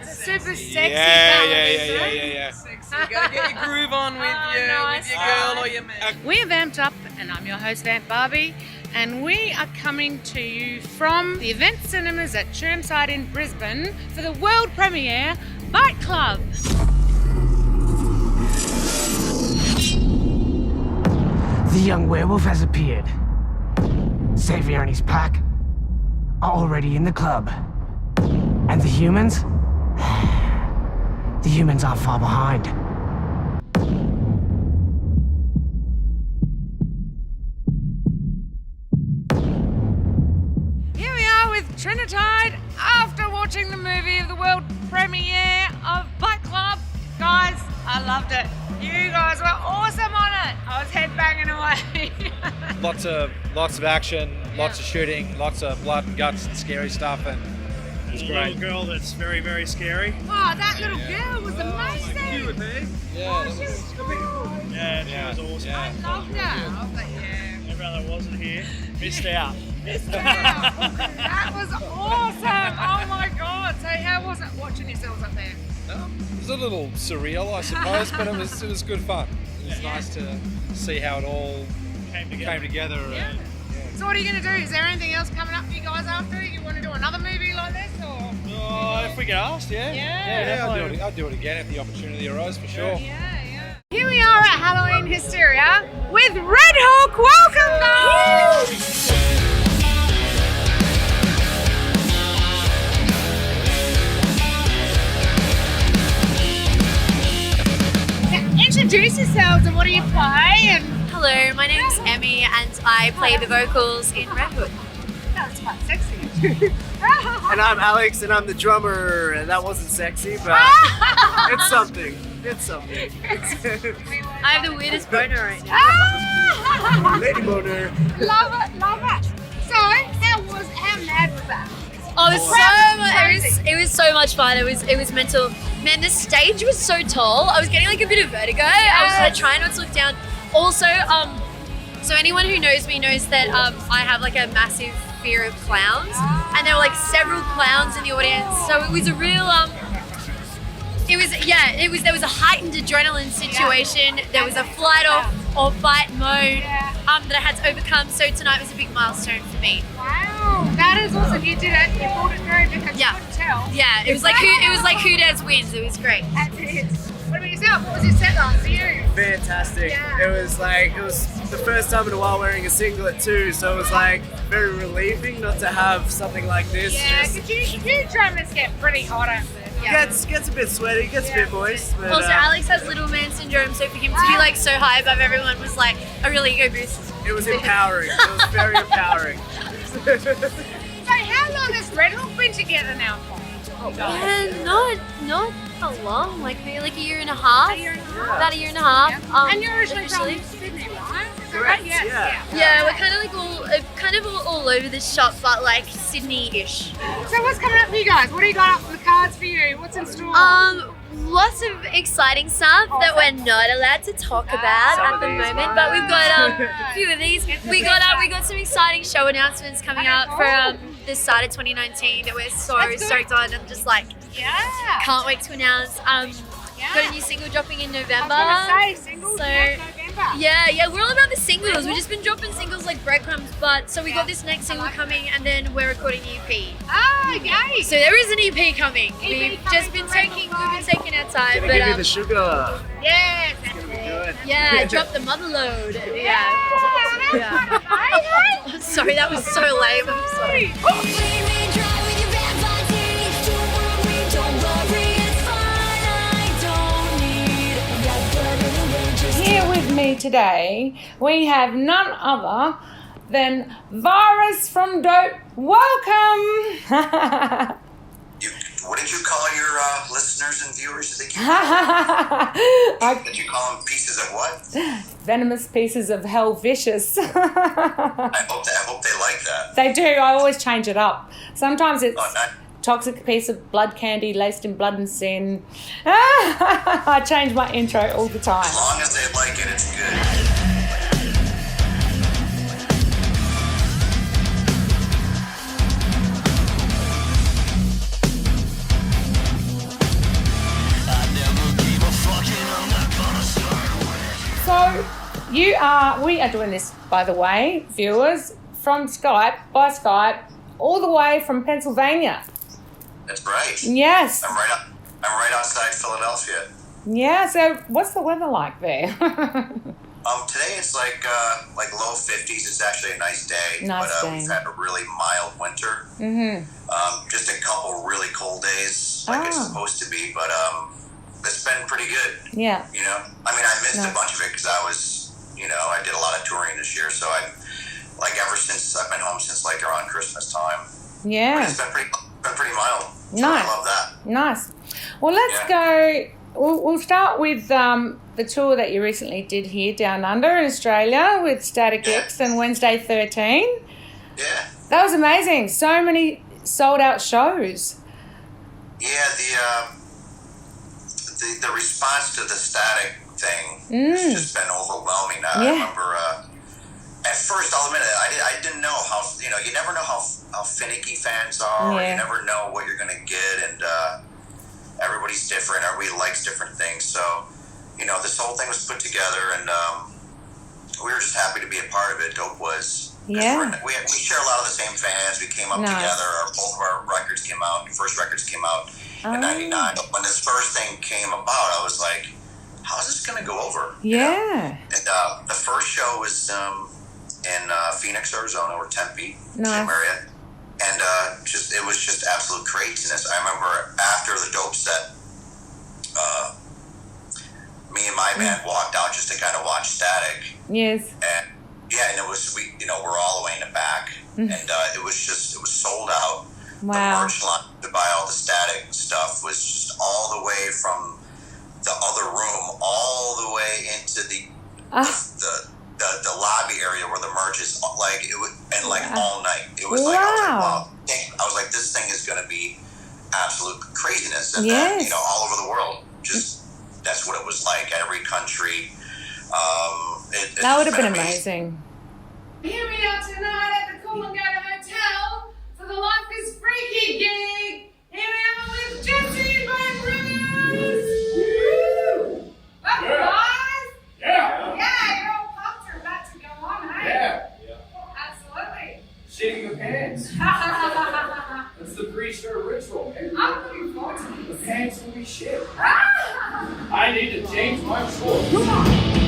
Speaker 1: It's a super sexy ballad.
Speaker 10: Yeah. You gotta get your groove on with your girl or your man.
Speaker 1: We are Vamped Up, and I'm your host, Vamp Barbie. And we are coming to you from the Event Cinemas at Chermside in Brisbane for the world premiere, Fight Club.
Speaker 15: The young werewolf has appeared.
Speaker 12: Xavier and his pack are already in the club. And the humans? The humans aren't far behind.
Speaker 1: Here we are with Trinitide after watching the movie of the world premiere of Fight Club. Guys, I loved it. You guys were awesome on it. I was headbanging away.
Speaker 14: Lots of action, lots of shooting, lots of blood and guts and scary stuff, and it was great.
Speaker 7: Little girl that's very, very scary.
Speaker 1: Oh, that little girl was amazing.
Speaker 7: You with me?
Speaker 1: Yeah, she was cool.
Speaker 7: Yeah, she was awesome.
Speaker 1: I loved her. I was like, yeah.
Speaker 7: Everyone that wasn't here missed out.
Speaker 1: That was awesome. Oh my God. So how was it watching yourselves up there?
Speaker 14: It was a little surreal, I suppose, but it was good fun. It was nice to see how it all came together.
Speaker 1: Yeah. So what are you going to do? Is there anything else coming up for you guys after? You want to do another movie like this, or?
Speaker 7: If we get asked, yeah.
Speaker 14: Yeah, I'd do it again if the opportunity arose, for sure.
Speaker 1: Yeah. Here we are at Halloween Hysteria with Red Hawk. Welcome, guys! Introduce yourselves and what do you play? And
Speaker 15: hello, my name's Emmy and I play the vocals in Red Hood.
Speaker 1: That was quite sexy.
Speaker 23: And I'm Alex and I'm the drummer, and that wasn't sexy, but it's something. It's something.
Speaker 15: I have the weirdest boner right now.
Speaker 23: Lady boner.
Speaker 1: Love it. So, how mad was that?
Speaker 15: Oh, it was so much fun. It was mental. Man, the stage was so tall. I was getting like a bit of vertigo. I was like trying not to look down. Also, so anyone who knows me knows that I have like a massive fear of clowns, and there were like several clowns in the audience. So it was a real there was a heightened adrenaline situation. There was a flight or fight mode that I had to overcome. So tonight was a big milestone for me.
Speaker 1: Wow, that is awesome. You did it. You pulled it through because you couldn't tell.
Speaker 15: Yeah, it was like who dares wins. It was great.
Speaker 1: That's it. What about yourself? What was your set on for you?
Speaker 23: Fantastic.
Speaker 1: Yeah.
Speaker 23: It was the first time in a while wearing a singlet too, so it was like very relieving not to have something like this.
Speaker 1: Yeah, because you drummers get pretty hot out there.
Speaker 23: Gets a bit sweaty, gets a bit moist. But,
Speaker 15: also, Alex has little man syndrome, so for him to be like so high above everyone was like a really ego boost.
Speaker 23: It was empowering. It was very empowering.
Speaker 1: So how long has Red Hawk been together now for?
Speaker 15: Not a long, like maybe like a year and a half. About a year and a half.
Speaker 1: Yeah. And you're originally from Sydney, right?
Speaker 23: Correct.
Speaker 15: Yeah, we're kind of like all over the shop, but like Sydney-ish.
Speaker 1: So what's coming up for you guys? What do you got up for the cards for you? What's in store?
Speaker 15: Lots of exciting stuff that we're not allowed to talk about at the moment, but we've got a few of these. We got some exciting show announcements coming up for the start of 2019 that we're so stoked on, and just like can't wait to announce. Got a new single dropping in November.
Speaker 1: I was going to say, singles, November.
Speaker 15: Yeah, we're all about the singles. We've just been dropping singles like breadcrumbs, but so we got this next single coming, and then we're recording the EP.
Speaker 1: Oh, yay!
Speaker 15: So there is an EP coming. We've been taking our time,
Speaker 23: Gonna give you the sugar.
Speaker 1: Yes,
Speaker 23: it's gonna be good.
Speaker 15: Yeah, drop the mother load. Yeah. Sorry, that was so lame. I'm sorry.
Speaker 1: Here with me today, we have none other than Virus from Dope. Welcome!
Speaker 24: What did you call your listeners and viewers? Did you call them pieces of what?
Speaker 1: Venomous pieces of hell vicious.
Speaker 24: I hope they like that.
Speaker 1: They do. I always change it up. Sometimes it's toxic piece of blood candy laced in blood and sin. I change my intro all the time.
Speaker 24: As long as they like it, it's good.
Speaker 1: So, we are doing this, by the way, viewers, by Skype, all the way from Pennsylvania.
Speaker 24: That's right.
Speaker 1: Yes.
Speaker 24: I'm right outside Philadelphia.
Speaker 1: Yeah, so what's the weather like there?
Speaker 24: Today it's like low 50s. It's actually a nice day.
Speaker 1: Nice
Speaker 24: but
Speaker 1: day.
Speaker 24: we've had a really mild winter. Just a couple really cold days, like it's supposed to be. But it's been pretty good.
Speaker 1: Yeah.
Speaker 24: You know, I mean, I missed a bunch of it because I was, I did a lot of touring this year. So I've been home since like around Christmas time.
Speaker 1: Yeah.
Speaker 24: But it's been pretty mild. So
Speaker 1: Nice.
Speaker 24: I love that.
Speaker 1: Nice. Well, let's go. We'll start with the tour that you recently did here down under in Australia with Static X and Wednesday 13.
Speaker 24: Yeah.
Speaker 1: That was amazing. So many sold out shows.
Speaker 24: Yeah, the response to the Static thing has just been overwhelming. I remember at first, I'll admit it, I didn't know how, you never know how finicky fans are. Or you never know what you're going to get, and everybody's different. Everybody likes different things. So, this whole thing was put together, and we were just happy to be a part of it. Dope was.
Speaker 1: Yeah.
Speaker 24: We share a lot of the same fans. We came up together. Both of our records came out. First records came out in '99. When this first thing came about, I was like, how's this going to go over?
Speaker 1: Yeah.
Speaker 24: And the first show was in Phoenix, Arizona, or Tempe, same area. And it was just absolute craziness. I remember after the Dope set, me and my band walked out just to kind of watch Static.
Speaker 1: Yes.
Speaker 24: And and it was we're all the way in the back, and it was sold out.
Speaker 1: Wow.
Speaker 24: The merch line to buy all the Static stuff was just all the way from the other room all the way into the lobby area where the merch is, like it was, and like all night. It was like I was like, wow. I was like, this thing is going to be absolute craziness, and then all over the world, just that's what it was like. Every country.
Speaker 1: That would have been amazing.
Speaker 4: Here we are tonight at the Cool and Go Hotel for the Life is Freaky gig. Here we are with Jesse and my brothers. Woo! Love you guys.
Speaker 5: Yeah.
Speaker 4: Yeah, you're all pumped. You're about to go on, hey?
Speaker 5: Yeah.
Speaker 4: Absolutely.
Speaker 5: Shitting the pants. That's the pre-show ritual, man.
Speaker 4: I'm looking forward to
Speaker 5: The
Speaker 4: this.
Speaker 5: pants will be shit. I need to change my shorts.
Speaker 4: Come on.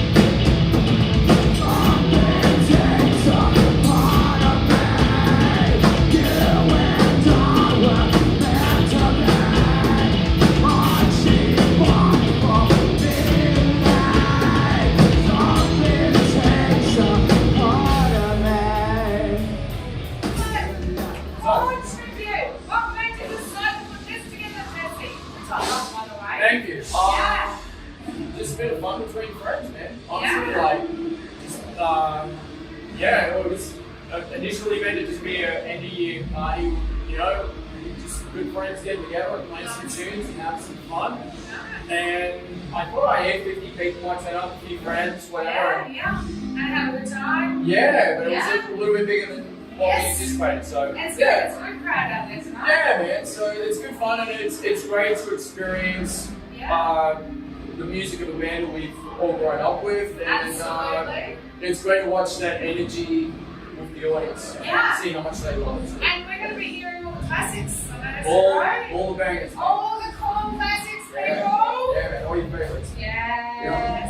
Speaker 5: Thank you. Just a bit of fun between friends, man. Honestly, it was initially meant to just be an end of year party, just good friends getting together and playing some tunes and have some fun. And I thought I had 50 people might turn up, a few friends, whatever.
Speaker 4: Yeah. And have a good time.
Speaker 5: Yeah, but it was a little bit bigger than what we anticipated. So
Speaker 4: It's good. It's a good crowd out there tonight.
Speaker 5: yeah, man. So it's good fun, and it's great to experience the music of a band that we've all grown up with, and
Speaker 4: Absolutely.
Speaker 5: it's great to watch that energy with the audience.
Speaker 4: Yeah.
Speaker 5: See how much they love it.
Speaker 4: And we're going to be hearing all the classics. So that's
Speaker 5: All
Speaker 4: right.
Speaker 5: the bangers.
Speaker 4: All the cool classics, people.
Speaker 5: Yeah, man. All your favorites.
Speaker 4: Yeah.